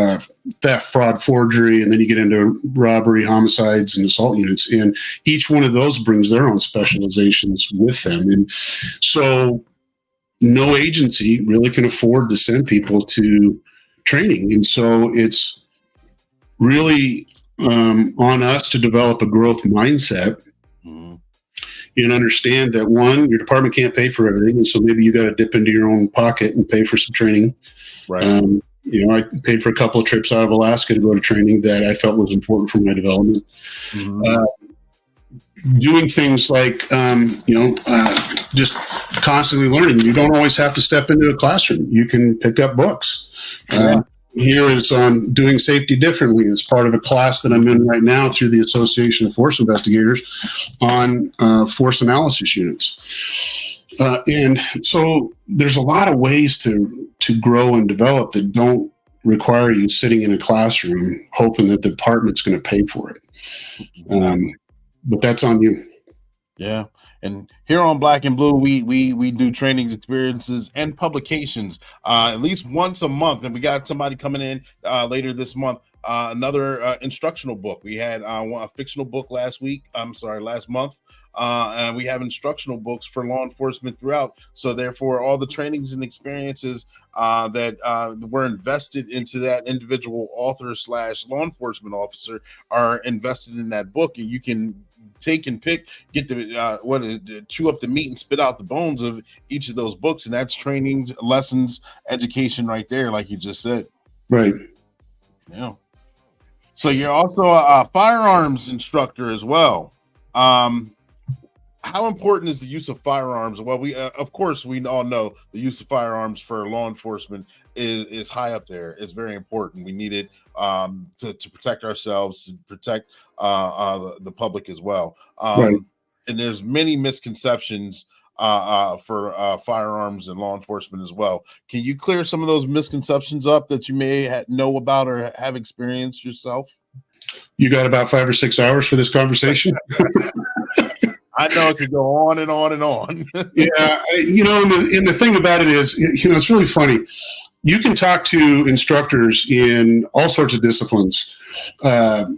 theft, fraud, forgery, and then you get into robbery, homicides, and assault units. And each one of those brings their own specializations with them. And so, no agency really can afford to send people to training. And so it's really on us to develop a growth mindset and understand that, one, your department can't pay for everything. And so maybe you got to dip into your own pocket and pay for some training. Right. I paid for a couple of trips out of Alaska to go to training that I felt was important for my development. Doing things like, just constantly learning. You don't always have to step into a classroom. You can pick up books. Here is doing safety differently. It's part of a class that I'm in right now through the Association of Force Investigators on force analysis units. And so there's a lot of ways to grow and develop that don't require you sitting in a classroom hoping that the department's going to pay for it. But that's on you. Yeah. And here on Black and Blue, we do trainings, experiences, and publications at least once a month. And we got somebody coming in later this month, another instructional book. We had a fictional book last month. And we have instructional books for law enforcement throughout. So therefore, all the trainings and experiences that were invested into that individual author / law enforcement officer are invested in that book. And you can take and pick, get the chew up the meat and spit out the bones of each of those books. And that's training, lessons, education right there, like you just said. Right. Yeah. So you're also a firearms instructor as well. How important is the use of firearms? Well, we of course we all know the use of firearms for law enforcement is high up there. It's very important. We need it to protect ourselves, to protect the public as well. Right. And there's many misconceptions for firearms and law enforcement as well. Can you clear some of those misconceptions up that you may know about or have experienced yourself? You got about 5 or 6 hours for this conversation? I know it could go on and on and on. Yeah, and the thing about it is, it's really funny. You can talk to instructors in all sorts of disciplines. Let's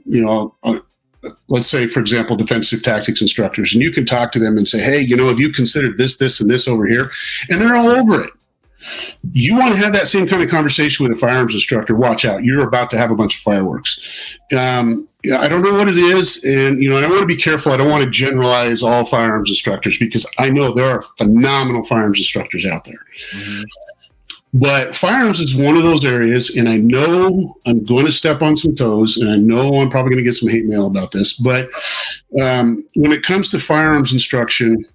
say, for example, defensive tactics instructors, and you can talk to them and say, hey, have you considered this, this, and this over here? And they're all over it. You want to have that same kind of conversation with a firearms instructor, watch out. You're about to have a bunch of fireworks. I don't know what it is, and I want to be careful. I don't want to generalize all firearms instructors because I know there are phenomenal firearms instructors out there. Mm-hmm. But firearms is one of those areas, and I know I'm going to step on some toes, and I know I'm probably going to get some hate mail about this, but when it comes to firearms instruction,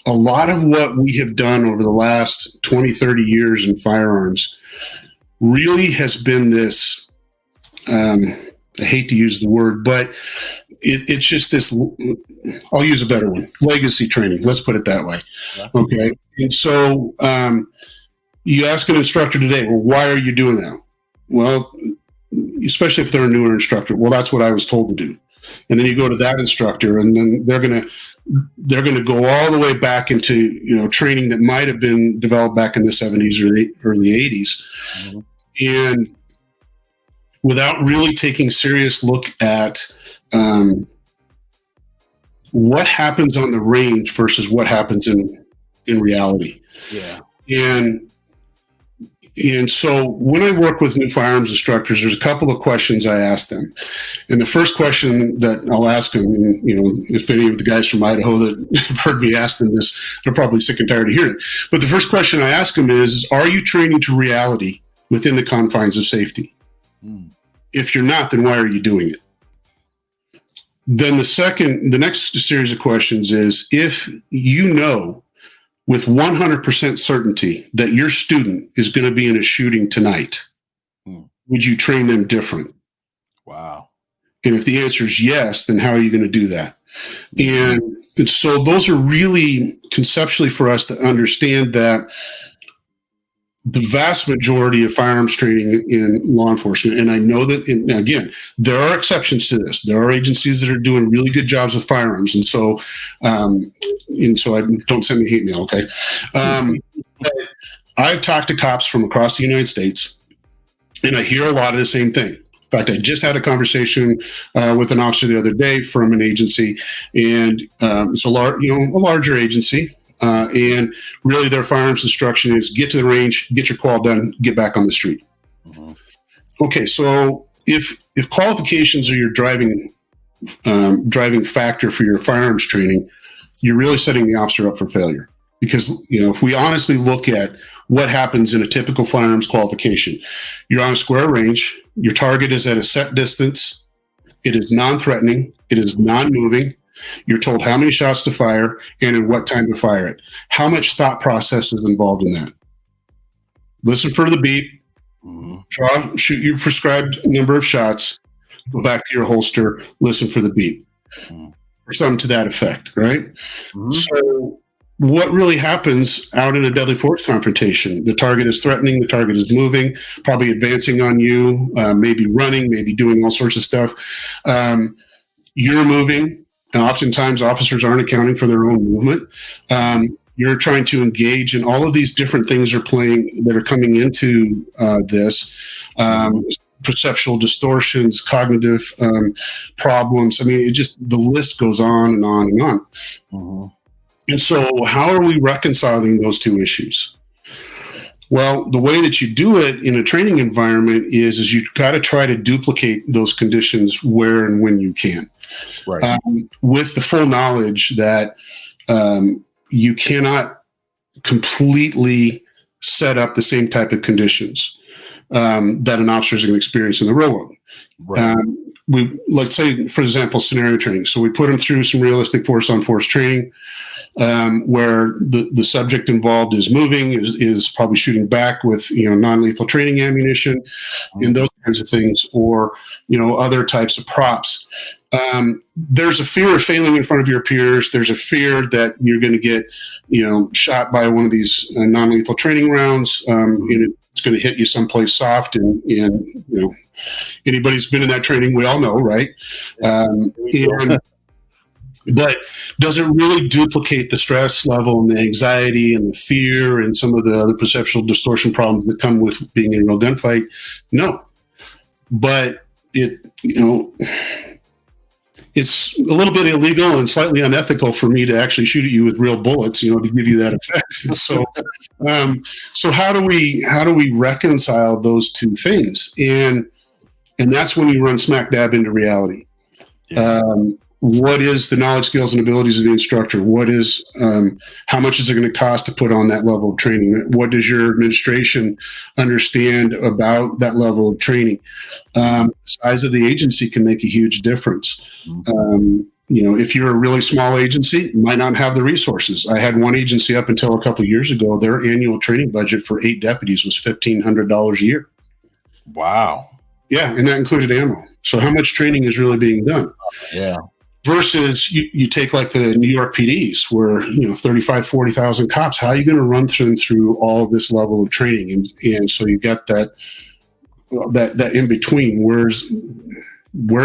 a lot of what we have done over the last 20, 30 years in firearms really has been this, I hate to use the word, but it's just this, I'll use a better one, legacy training. Let's put it that way. Yeah. Okay. And so you ask an instructor today, well, why are you doing that? Well, especially if they're a newer instructor, well, that's what I was told to do. And then you go to that instructor, and then they're going to go all the way back into training that might have been developed back in the 70s or the early 80s, mm-hmm. and without really taking serious look at what happens on the range versus what happens in reality. Yeah. And so when I work with new firearms instructors, there's a couple of questions I ask them. And the first question that I'll ask them, if any of the guys from Idaho that have heard me ask them this, they're probably sick and tired of hearing it. But the first question I ask them is are you training to reality within the confines of safety? Mm. If you're not, then why are you doing it? Then the next series of questions is if with 100% certainty that your student is going to be in a shooting tonight, would you train them different? Wow. And if the answer is yes, then how are you going to do that? And so those are really conceptually for us to understand that the vast majority of firearms training in law enforcement, and I know that, again, there are exceptions to this. There are agencies that are doing really good jobs with firearms, and so I don't send me hate mail, okay? I've talked to cops from across the United States, and I hear a lot of the same thing. In fact, I just had a conversation with an officer the other day from an agency, and it's a larger agency. And really their firearms instruction is get to the range, get your qual done, get back on the street. Mm-hmm. Okay, so if qualifications are your driving factor for your firearms training, you're really setting the officer up for failure. Because if we honestly look at what happens in a typical firearms qualification, you're on a square range, your target is at a set distance, it is non-threatening, it is non-moving. You're told how many shots to fire and in what time to fire it. How much thought process is involved in that? Listen for the beep, shoot your prescribed number of shots, go back to your holster, listen for the beep, or something to that effect, right? Mm-hmm. So what really happens out in a deadly force confrontation? The target is threatening, the target is moving, probably advancing on you, maybe running, maybe doing all sorts of stuff. You're moving, and oftentimes officers aren't accounting for their own movement. You're trying to engage, and all of these different things are coming into this. Perceptual distortions, cognitive problems. I mean, the list goes on and on and on. Mm-hmm. And so how are we reconciling those two issues? Well, the way that you do it in a training environment is you've got to try to duplicate those conditions where and when you can. Right. With the full knowledge that you cannot completely set up the same type of conditions that an officer is going to experience in the real world. Right. Let's say, for example, scenario training. So we put them through some realistic force-on-force training where the subject involved is moving, is probably shooting back with non-lethal training ammunition, and those kinds of things, or other types of props. There's a fear of failing in front of your peers. There's a fear that you're going to get shot by one of these non-lethal training rounds, and it's going to hit you someplace soft, and anybody's been in that training, we all know, right? But does it really duplicate the stress level and the anxiety and the fear and some of the other perceptual distortion problems that come with being in a real gunfight? No. But it's a little bit illegal and slightly unethical for me to actually shoot at you with real bullets, to give you that effect. So how do we reconcile those two things? And that's when you run smack dab into reality. Yeah. What is the knowledge, skills, and abilities of the instructor? What is, how much is it going to cost to put on that level of training? What does your administration understand about that level of training? Size of the agency can make a huge difference. If you're a really small agency, you might not have the resources. I had one agency up until a couple of years ago, their annual training budget for 8 deputies was $1,500 a year. Wow. Yeah, and that included ammo. So how much training is really being done? Yeah. Versus you take like the New York PDs where, 35, 40,000 cops, how are you going to run through all of this level of training? And so you got that in between, where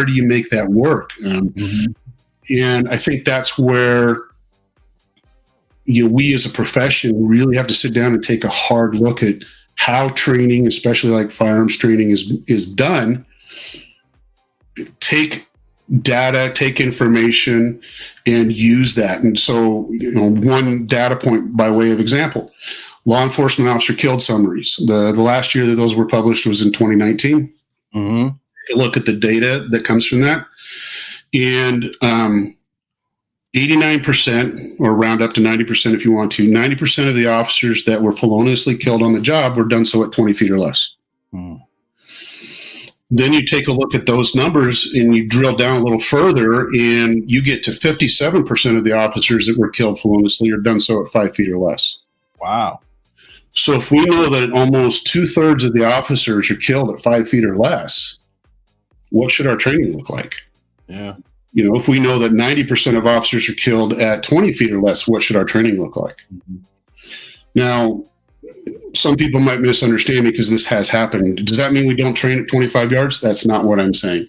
do you make that work? And I think that's where, we as a profession really have to sit down and take a hard look at how training, especially like firearms training is done. Take data, take information, and use that. And so, one data point by way of example, law enforcement officer killed summaries. The last year that those were published was in 2019. Mm-hmm. Look at the data that comes from that. And 89%, or round up to 90% if you want to, 90% of the officers that were feloniously killed on the job were done so at 20 feet or less. Mm. Then you take a look at those numbers and you drill down a little further, and you get to 57% of the officers that were killed feloniously are done so at 5 feet or less. Wow. So if we know that almost 2/3 of the officers are killed at 5 feet or less, what should our training look like? Yeah. If we know that 90% of officers are killed at 20 feet or less, what should our training look like? Mm-hmm. Now, some people might misunderstand me because this has happened. Does that mean we don't train at 25 yards? That's not what I'm saying.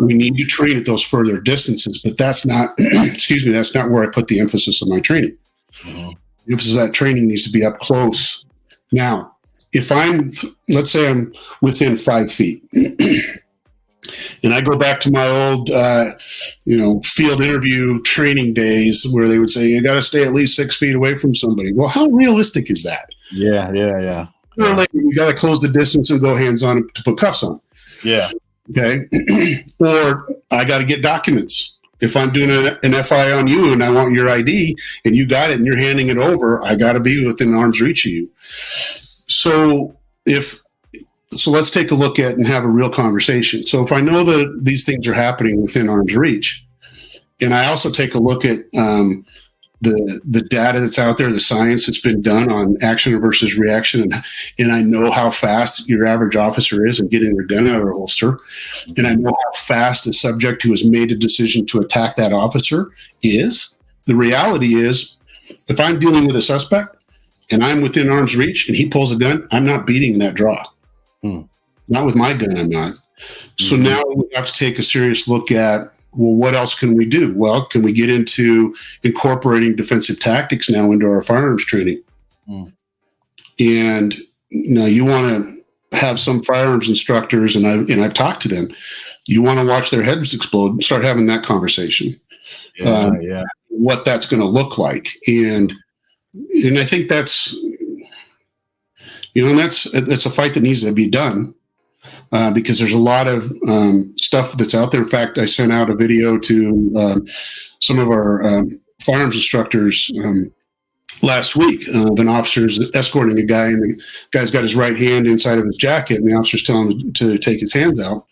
We need to train at those further distances, but that's not, that's not where I put the emphasis of my training. Mm-hmm. The emphasis of that training needs to be up close. Now, if let's say I'm within 5 feet, and I go back to my old, field interview training days where they would say, you got to stay at least 6 feet away from somebody. Well, how realistic is that? Yeah. You got to close the distance and go hands on to put cuffs on. Yeah. Okay. Or I got to get documents. If I'm doing an FI on you and I want your ID and you got it and you're handing it over, I got to be within arm's reach of you. So let's take a look at and have a real conversation. So if I know that these things are happening within arm's reach, and I also take a look at the data that's out there, the science that's been done on action versus reaction, and I know how fast your average officer is in getting their gun out of their holster, and I know how fast a subject who has made a decision to attack that officer is. The reality is If I'm dealing with a suspect and I'm within arm's reach and he pulls a gun, I'm not beating that draw. Not with my gun, I'm not. So now we have to take a serious look at, well, what else can we do? Well, can we get into incorporating defensive tactics now into our firearms training? And you want to have some firearms instructors, and I've talked to them. You want to watch their heads explode, start having that conversation. What that's going to look like, and I think that's that's a fight that needs to be done. Because there's a lot of stuff that's out there. In fact, I sent out a video to some of our firearms instructors last week of an officer's escorting a guy, and the guy's got his right hand inside of his jacket, and the officer's telling him to take his hands out.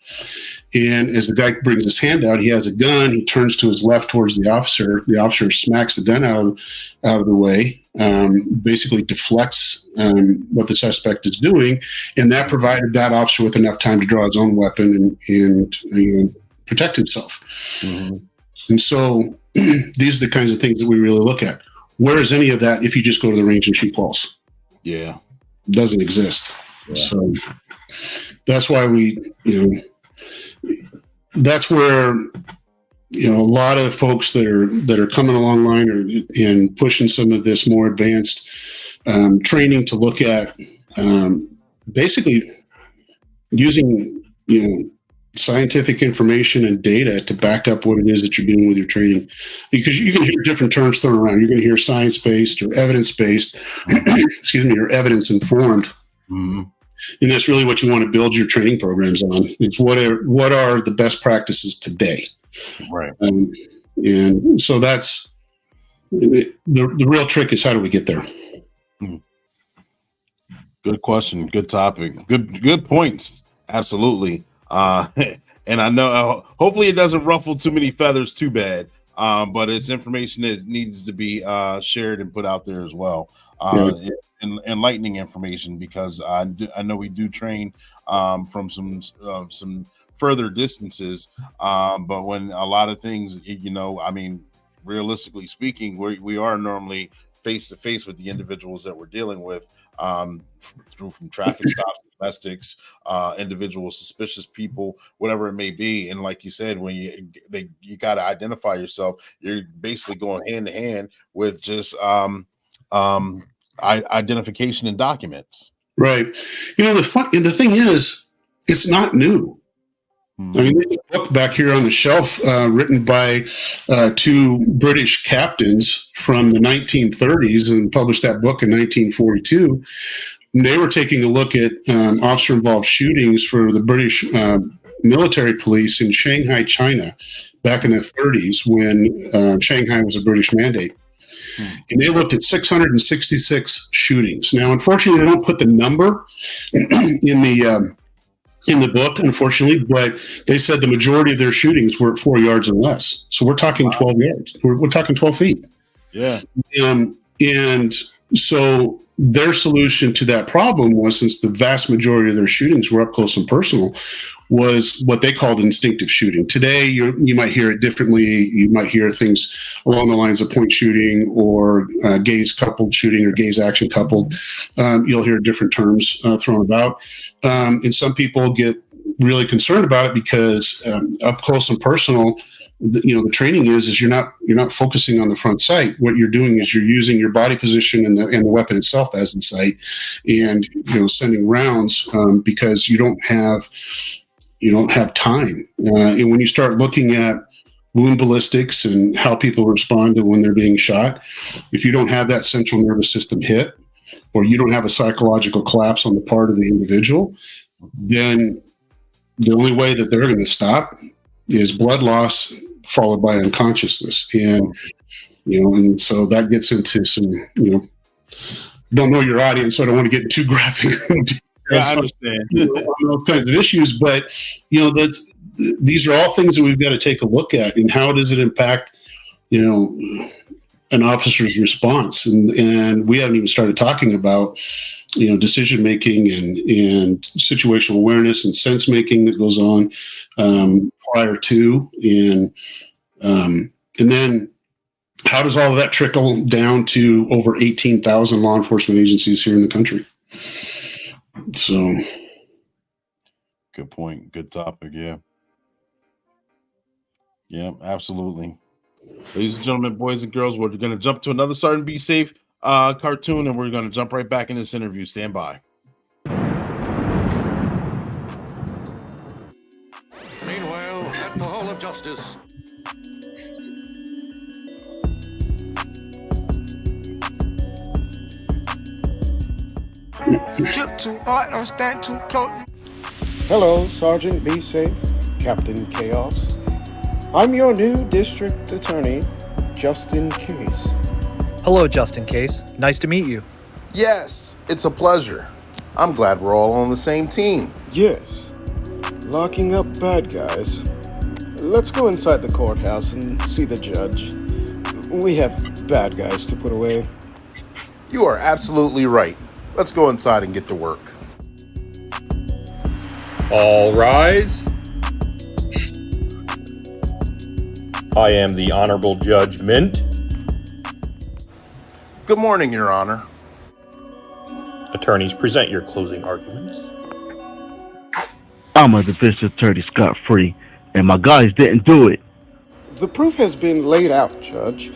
And as the guy brings his hand out, he has a gun. He turns to his left towards the officer. The officer smacks the gun out of the way, basically deflects what the suspect is doing, and that provided that officer with enough time to draw his own weapon and protect himself. And so these are the kinds of things that we really look at. Where is any of that if you just go to the range and shoot balls? It doesn't exist. So that's why that's where a lot of folks that are coming along line and pushing some of this more advanced training to look at basically using scientific information and data to back up what it is that you're doing with your training, because you can hear different terms thrown around. You're going to hear science-based or evidence-based, or evidence-informed. And that's really what you want to build your training programs on. It's what are the best practices today, right? And so that's the real trick is, how do we get there? Good question. Good topic. Good points. Absolutely. And I know hopefully it doesn't ruffle too many feathers too bad. But it's information that needs to be shared and put out there as well. Enlightening information, because I know we do train from some further distances, but when a lot of things, realistically speaking, we are normally face to face with the individuals that we're dealing with, from traffic stops, domestics, individuals, suspicious people, whatever it may be. And like you said, when you got to identify yourself, you're basically going hand to hand with just identification and documents. Right. The thing is, it's not new. I mean, there's a book back here on the shelf written by two British captains from the 1930s, and published that book in 1942. And they were taking a look at officer-involved shootings for the British military police in Shanghai, China, back in the 30s, when Shanghai was a British mandate. And they looked at 666 shootings. Now, unfortunately, they don't put the number in the book, unfortunately, but they said the majority of their shootings were at 4 yards or less. So we're talking 12 yards. We're talking 12 feet. Yeah. And so their solution to that problem was, since the vast majority of their shootings were up close and personal, was what they called instinctive shooting. Today, you might hear it differently. You might hear things along the lines of point shooting, or gaze coupled shooting, or gaze action coupled. You'll hear different terms thrown about. And some people get really concerned about it because up close and personal, the training is you're not focusing on the front sight. What you're doing is you're using your body position and the weapon itself as the sight, and sending rounds because you don't have time. And when you start looking at wound ballistics and how people respond to when they're being shot, if you don't have that central nervous system hit, or you don't have a psychological collapse on the part of the individual, then the only way that they're going to stop is blood loss followed by unconsciousness. And and so that gets into some, don't know your audience, so I don't want to get too graphic. Yeah, I understand. Those kinds of issues, but these are all things that we've got to take a look at, and how does it impact, an officer's response? And we haven't even started talking about, decision making and situational awareness and sense making that goes on prior to, and then how does all of that trickle down to over 18,000 law enforcement agencies here in the country? So, good point. Good topic. Yeah. Yeah, absolutely. Ladies and gentlemen, boys and girls, we're going to jump to another Sergeant Be Safe cartoon, and we're going to jump right back in this interview. Stand by. Meanwhile, at the Hall of Justice. Shoot too hard, don't stand too close. Hello, Sergeant Be Safe, Captain Chaos. I'm your new district attorney, Justin Case. Hello, Justin Case. Nice to meet you. Yes, it's a pleasure. I'm glad we're all on the same team. Yes, locking up bad guys. Let's go inside the courthouse and see the judge. We have bad guys to put away. You are absolutely right. Let's go inside and get to work. All rise. I am the Honorable Judge Mint. Good morning, Your Honor. Attorneys, present your closing arguments. I'm a defense attorney scot-free, and my guys didn't do it. The proof has been laid out, Judge.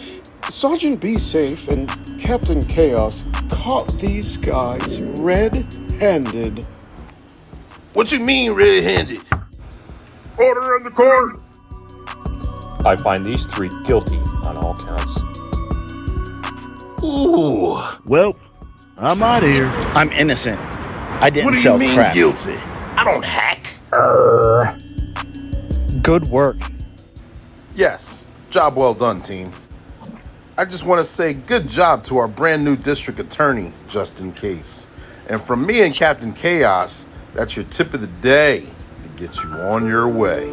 Sergeant Be Safe and Captain Chaos caught these guys red-handed. What you mean red-handed? Order in the court. I find these three guilty on all counts. Ooh. Well, I'm out of here. I'm innocent. I didn't What do sell you mean crap. guilty? I don't hack. Good work. Yes, job well done, team. I just want to say good job to our brand new district attorney, Justin Case. And from me and Captain Chaos, that's your tip of the day to get you on your way.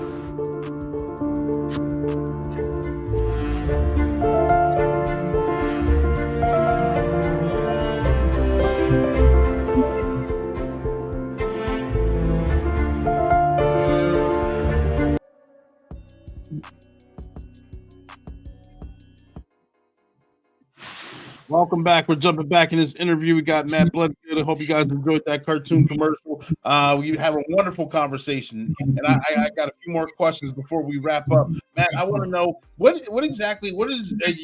Welcome back. We're jumping back in this interview. We got Matt Bloodgood. I hope you guys enjoyed that cartoon commercial. We have a wonderful conversation, and I got a few more questions before we wrap up. Matt, I want to know what is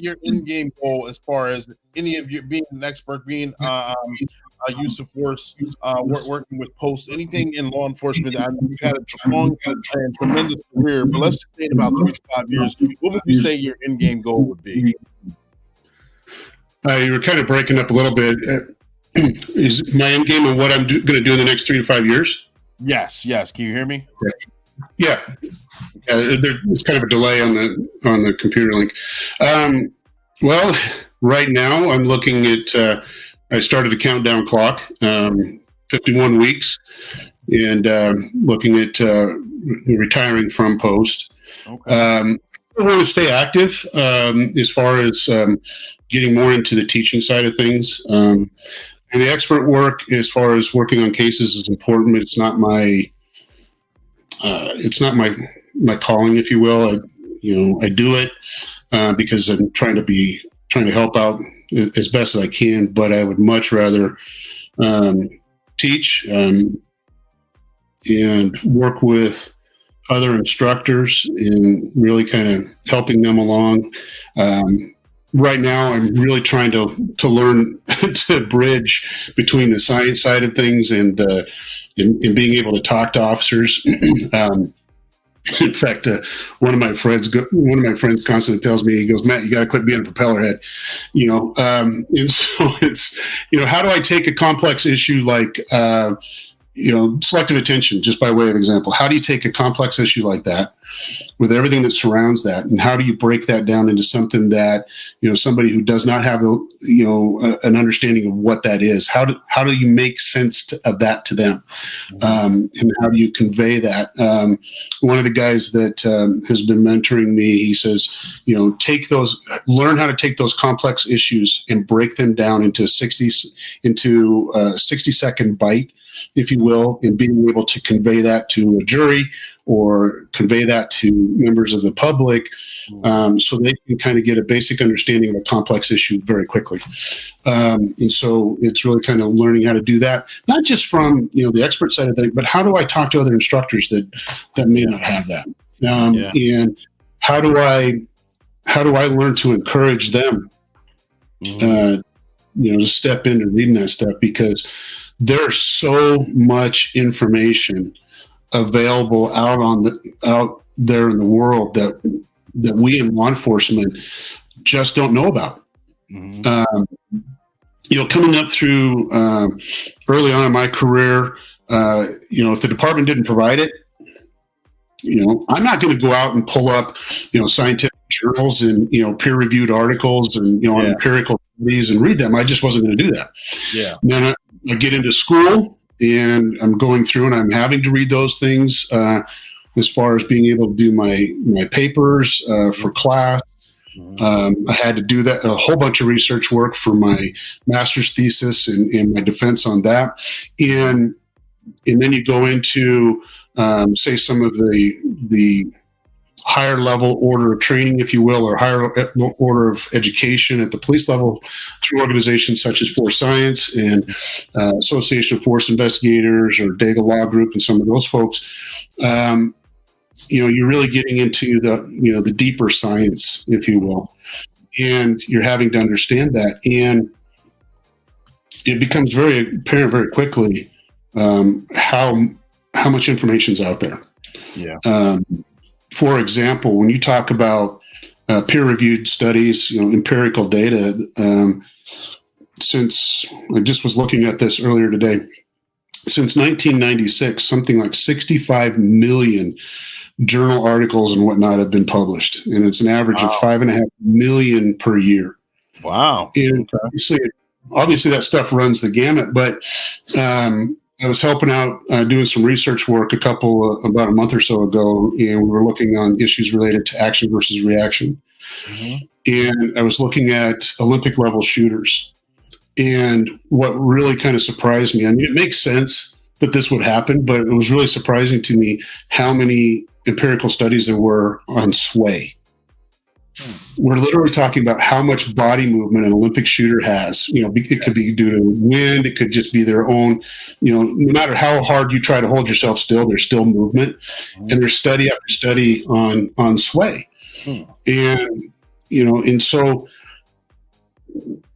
your in-game goal as far as any of you being an expert, being a use of force, working with posts, anything in law enforcement. I know you've had a long and tremendous career, but let's just say in about 3 to 5 years, what would you say your in-game goal would be? You were kind of breaking up a little bit. Is my end game of what I'm going to do in the next 3 to 5 years? Yes. Can you hear me? Yeah. There's kind of a delay on the computer link. Well, right now I'm looking at. I started a countdown clock, 51 weeks, and looking at retiring from post. Okay. I want to stay active as far as getting more into the teaching side of things. And the expert work, as far as working on cases, is important, but it's not my calling, if you will. I do it because I'm trying to help out as best as I can, but I would much rather teach and work with other instructors and really kind of helping them along. Right now, I'm really trying to learn to bridge between the science side of things and being able to talk to officers. In fact, one of my friends constantly tells me, he goes, "Matt, you got to quit being a propeller head," and so it's, how do I take a complex issue like, selective attention, just by way of example? How do you take a complex issue like that with everything that surrounds that, and how do you break that down into something that, somebody who does not have an understanding of what that is, how do you make sense of that to them, and how do you convey that? One of the guys that has been mentoring me, he says, learn how to take those complex issues and break them down into a 60-second bite if you will, and being able to convey that to a jury or convey that to members of the public, so they can kind of get a basic understanding of a complex issue very quickly. And so it's really kind of learning how to do that, not just from the expert side of things, but how do I talk to other instructors that may not have that, and how do I learn to encourage them, to step into reading that stuff, because there's so much information available out there in the world that we in law enforcement just don't know about. Coming up through early on in my career, if the department didn't provide it, I'm not going to go out and pull up, scientific journals and, peer-reviewed articles and, on empirical studies and read them. I just wasn't going to do that. Yeah. And then I get into school and I'm going through and I'm having to read those things as far as being able to do my papers for class. I had to do that, a whole bunch of research work for my master's thesis and my defense on that. And then you go into, say, some of the higher level order of training, if you will, or higher order of education at the police level through organizations such as Force Science and Association of Force Investigators or Dega Law Group and some of those folks. You're really getting into the deeper science, if you will, and you're having to understand that. And it becomes very apparent very quickly how much information's out there. Yeah. For example, when you talk about peer-reviewed studies, empirical data, since I just was looking at this earlier today, since 1996, something like 65 million journal articles and whatnot have been published, and it's an average of 5.5 million per year. Wow! And obviously that stuff runs the gamut. But I was helping out doing some research work about a month or so ago, and we were looking on issues related to action versus reaction. And I was looking at Olympic level shooters. And what really kind of surprised me, I mean, it makes sense that this would happen, but it was really surprising to me how many empirical studies there were on sway. We're literally talking about how much body movement an Olympic shooter has. It could be due to wind. It could just be their own, no matter how hard you try to hold yourself still, there's still movement. And there's study after study on sway. And, and so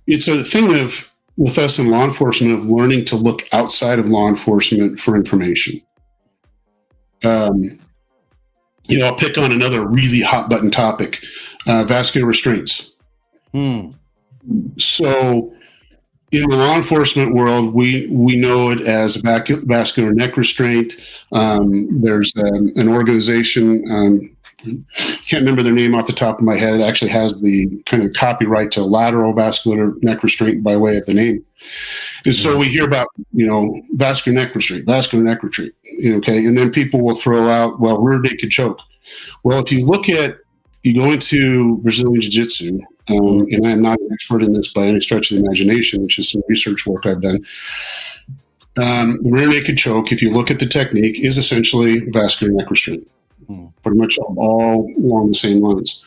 it's a thing with us in law enforcement of learning to look outside of law enforcement for information. I'll pick on another really hot button topic, vascular restraints. So in the law enforcement world, we know it as a vascular neck restraint. There's an organization, can't remember their name off the top of my head, actually has the kind of copyright to lateral vascular neck restraint by way of the name. And so we hear about, vascular neck restraint, okay? And then people will throw out, well, rear naked choke. Well, if you go into Brazilian Jiu-Jitsu, and I'm not an expert in this by any stretch of the imagination, which is some research work I've done. Rear naked choke, if you look at the technique, is essentially vascular neck restraint. Pretty much all along the same lines.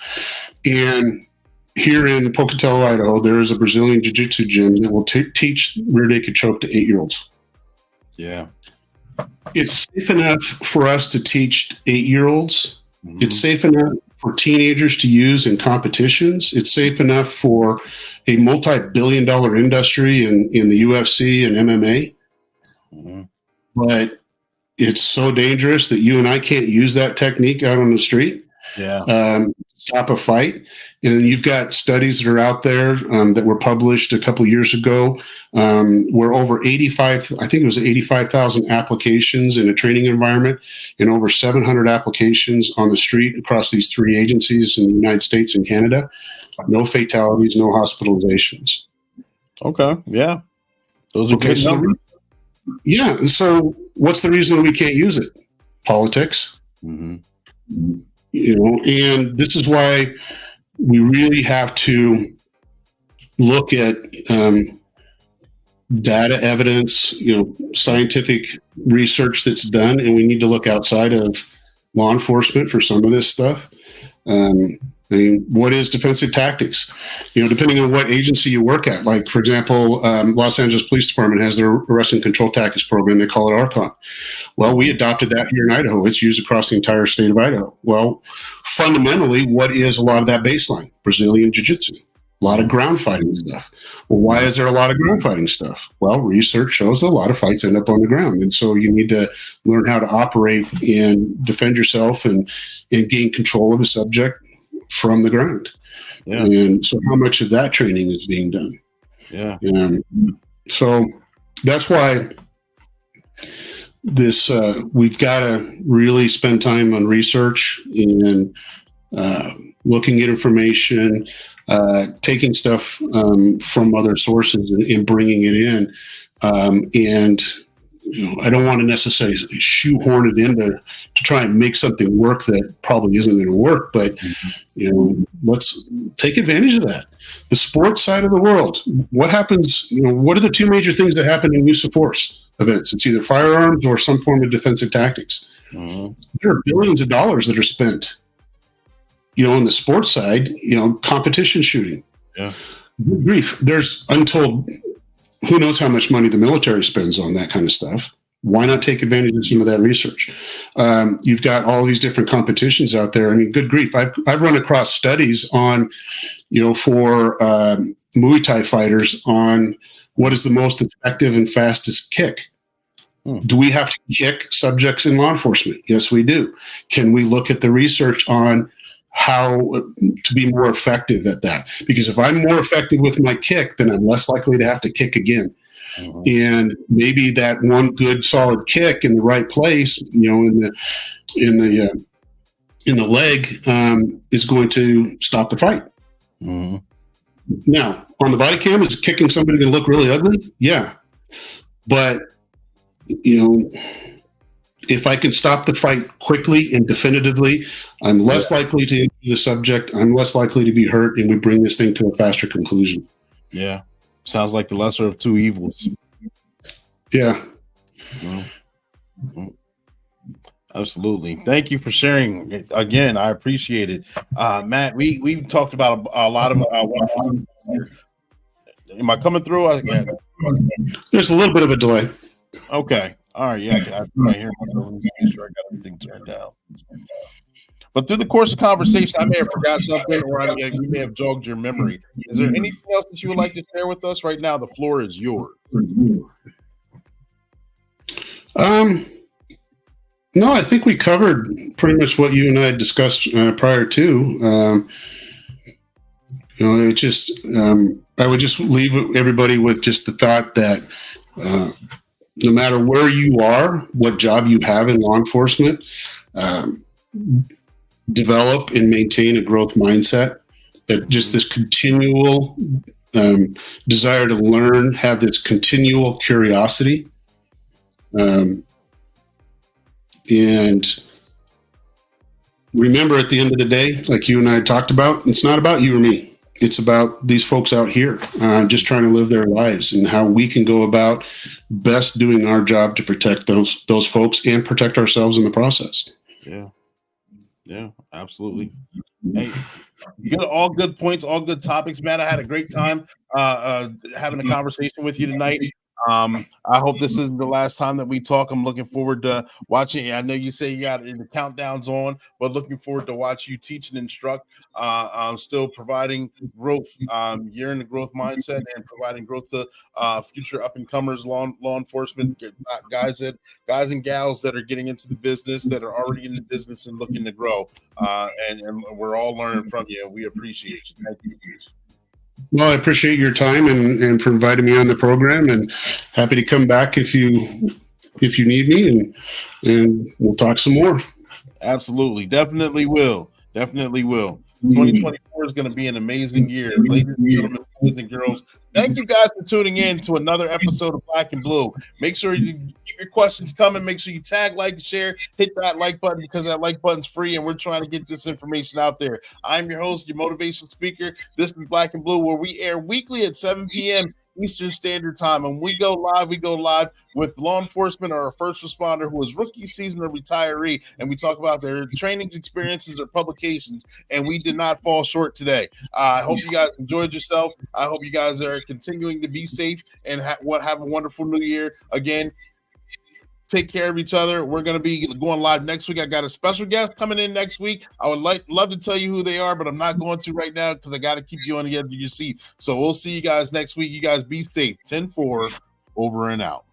And here in Pocatello, Idaho, there is a Brazilian Jiu-Jitsu gym that will teach rear naked choke to 8-year-olds. Yeah. It's safe enough for us to teach 8-year-olds. It's safe enough for teenagers to use in competitions. It's safe enough for a multi-billion-dollar industry in the UFC and MMA. But it's so dangerous that you and I can't use that technique out on the street. Stop a fight. And you've got studies that are out there that were published a couple years ago where over 85,000 applications in a training environment and over 700 applications on the street across these 3 agencies in the United States and Canada. No fatalities, no hospitalizations. Okay. Yeah. Those are good numbers. Yeah. So what's the reason we can't use it? Politics. And this is why we really have to look at data evidence, scientific research that's done, and we need to look outside of law enforcement for some of this stuff. What is defensive tactics? Depending on what agency you work at. Like, for example, Los Angeles Police Department has their arrest and control tactics program. They call it ARCON. Well, we adopted that here in Idaho. It's used across the entire state of Idaho. Well, fundamentally, what is a lot of that baseline? Brazilian Jiu-Jitsu. A lot of ground fighting stuff. Well, why is there a lot of ground fighting stuff? Well, research shows a lot of fights end up on the ground. And so you need to learn how to operate and defend yourself and gain control of a subject from the ground. Yeah. And so how much of that training is being done? Yeah. So that's why this we've got to really spend time on research and looking at information, taking stuff from other sources and bringing it in. And I don't want to necessarily shoehorn it in to try and make something work that probably isn't going to work. But, let's take advantage of that. The sports side of the world, what happens, what are the two major things that happen in use of force events? It's either firearms or some form of defensive tactics. There are billions of dollars that are spent, on the sports side, competition shooting. Yeah. Good grief. There's untold, who knows how much money the military spends on that kind of stuff. Why not take advantage of some of that research? You've got all these different competitions out there. I mean, good grief. I've run across studies on, for Muay Thai fighters on what is the most effective and fastest kick. Do we have to kick subjects in law enforcement? Yes, we do. Can we look at the research on how to be more effective at that? Because if I'm more effective with my kick, then I'm less likely to have to kick again. And maybe that one good solid kick in the right place, in the leg, is going to stop the fight. Now, on the body cam, is kicking somebody going to look really ugly? Yeah, but if I can stop the fight quickly and definitively, I'm less likely to injure the subject. I'm less likely to be hurt, and we bring this thing to a faster conclusion. Yeah. Sounds like the lesser of two evils. Yeah. Absolutely. Thank you for sharing. Again, I appreciate it. Matt, we've talked about a lot of wonderful things. Am I coming through? Again? There's a little bit of a delay. Okay. All right. Yeah, I hear myself. Make sure I got everything turned down. But through the course of conversation, I may have forgot something, or we may have jogged your memory. Is there anything else that you would like to share with us right now? The floor is yours. No, I think we covered pretty much what you and I had discussed prior to. It just I would just leave everybody with just the thought that no matter where you are, what job you have in law enforcement, develop and maintain a growth mindset, that just this continual desire to learn, have this continual curiosity. And remember, at the end of the day, like you and I talked about, it's not about you or me. It's about these folks out here just trying to live their lives, and how we can go about best doing our job to protect those folks and protect ourselves in the process. Yeah, absolutely. Hey, all good points, all good topics, man. I had a great time having a conversation with you tonight. I hope this isn't the last time that we talk. I'm looking forward to watching. I know you say you got the countdowns on, but looking forward to watch you teach and instruct. Still providing growth. You're in the growth mindset and providing growth to future up and comers, law enforcement guys and gals that are getting into the business, that are already in the business and looking to grow. And we're all learning from you. We appreciate you. Thank you. Well, I appreciate your time and for inviting me on the program, and happy to come back if you need me, and we'll talk some more. Absolutely. Definitely will. 2024 is going to be an amazing year. Ladies and gentlemen, boys and girls, thank you guys for tuning in to another episode of Black and Blue. Make sure you keep your questions coming. Make sure you tag, like, share, hit that like button, because that like button's free, and we're trying to get this information out there. I'm your host, your motivational speaker. This is Black and Blue, where we air weekly at 7 p.m. Eastern Standard Time. And we go live with law enforcement or a first responder who is rookie season or retiree, and we talk about their trainings, experiences, or publications. And we did not fall short today. I hope you guys enjoyed yourself. I hope you guys are continuing to be safe and have a wonderful new year. Again, take care of each other. We're going to be going live next week. I got a special guest coming in next week. I would love to tell you who they are, but I'm not going to right now because I got to keep you on the edge of your seat. So we'll see you guys next week. You guys be safe. 10-4, over and out.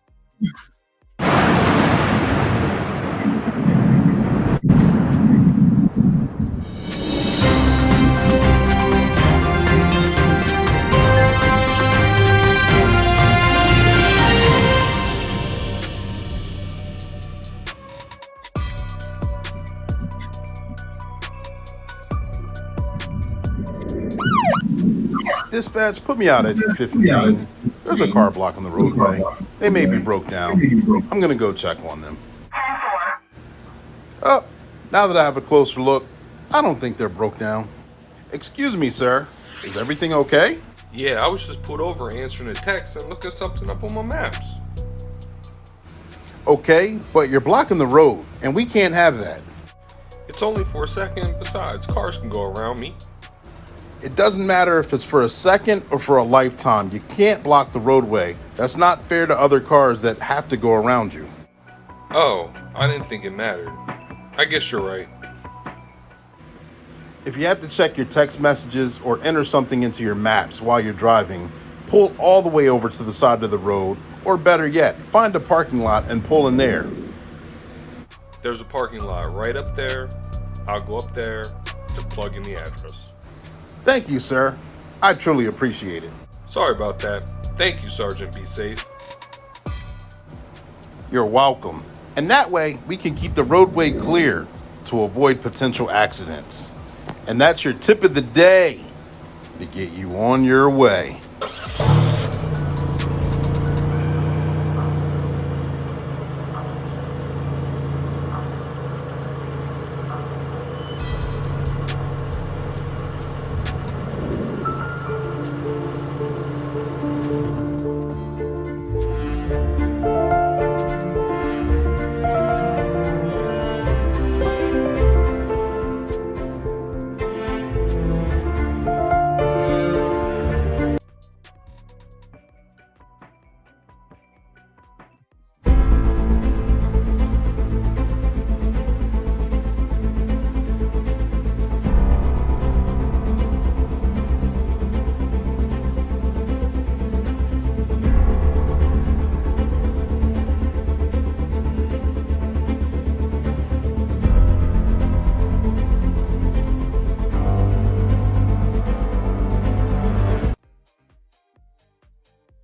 Dispatch, put me out at 15. There's a car blocking the roadway. They may be broke down. I'm going to go check on them. Oh, now that I have a closer look, I don't think they're broke down. Excuse me, sir. Is everything okay? Yeah, I was just pulled over answering a text and looking something up on my maps. Okay, but you're blocking the road, and we can't have that. It's only for a second. Besides, cars can go around me. It doesn't matter if it's for a second or for a lifetime. You can't block the roadway. That's not fair to other cars that have to go around you. Oh, I didn't think it mattered. I guess you're right. If you have to check your text messages or enter something into your maps while you're driving, pull all the way over to the side of the road, or better yet, find a parking lot and pull in there. There's a parking lot right up there. I'll go up there to plug in the address. Thank you, sir. I truly appreciate it. Sorry about that. Thank you, Sergeant. Be safe. You're welcome. And that way, we can keep the roadway clear to avoid potential accidents. And that's your tip of the day to get you on your way.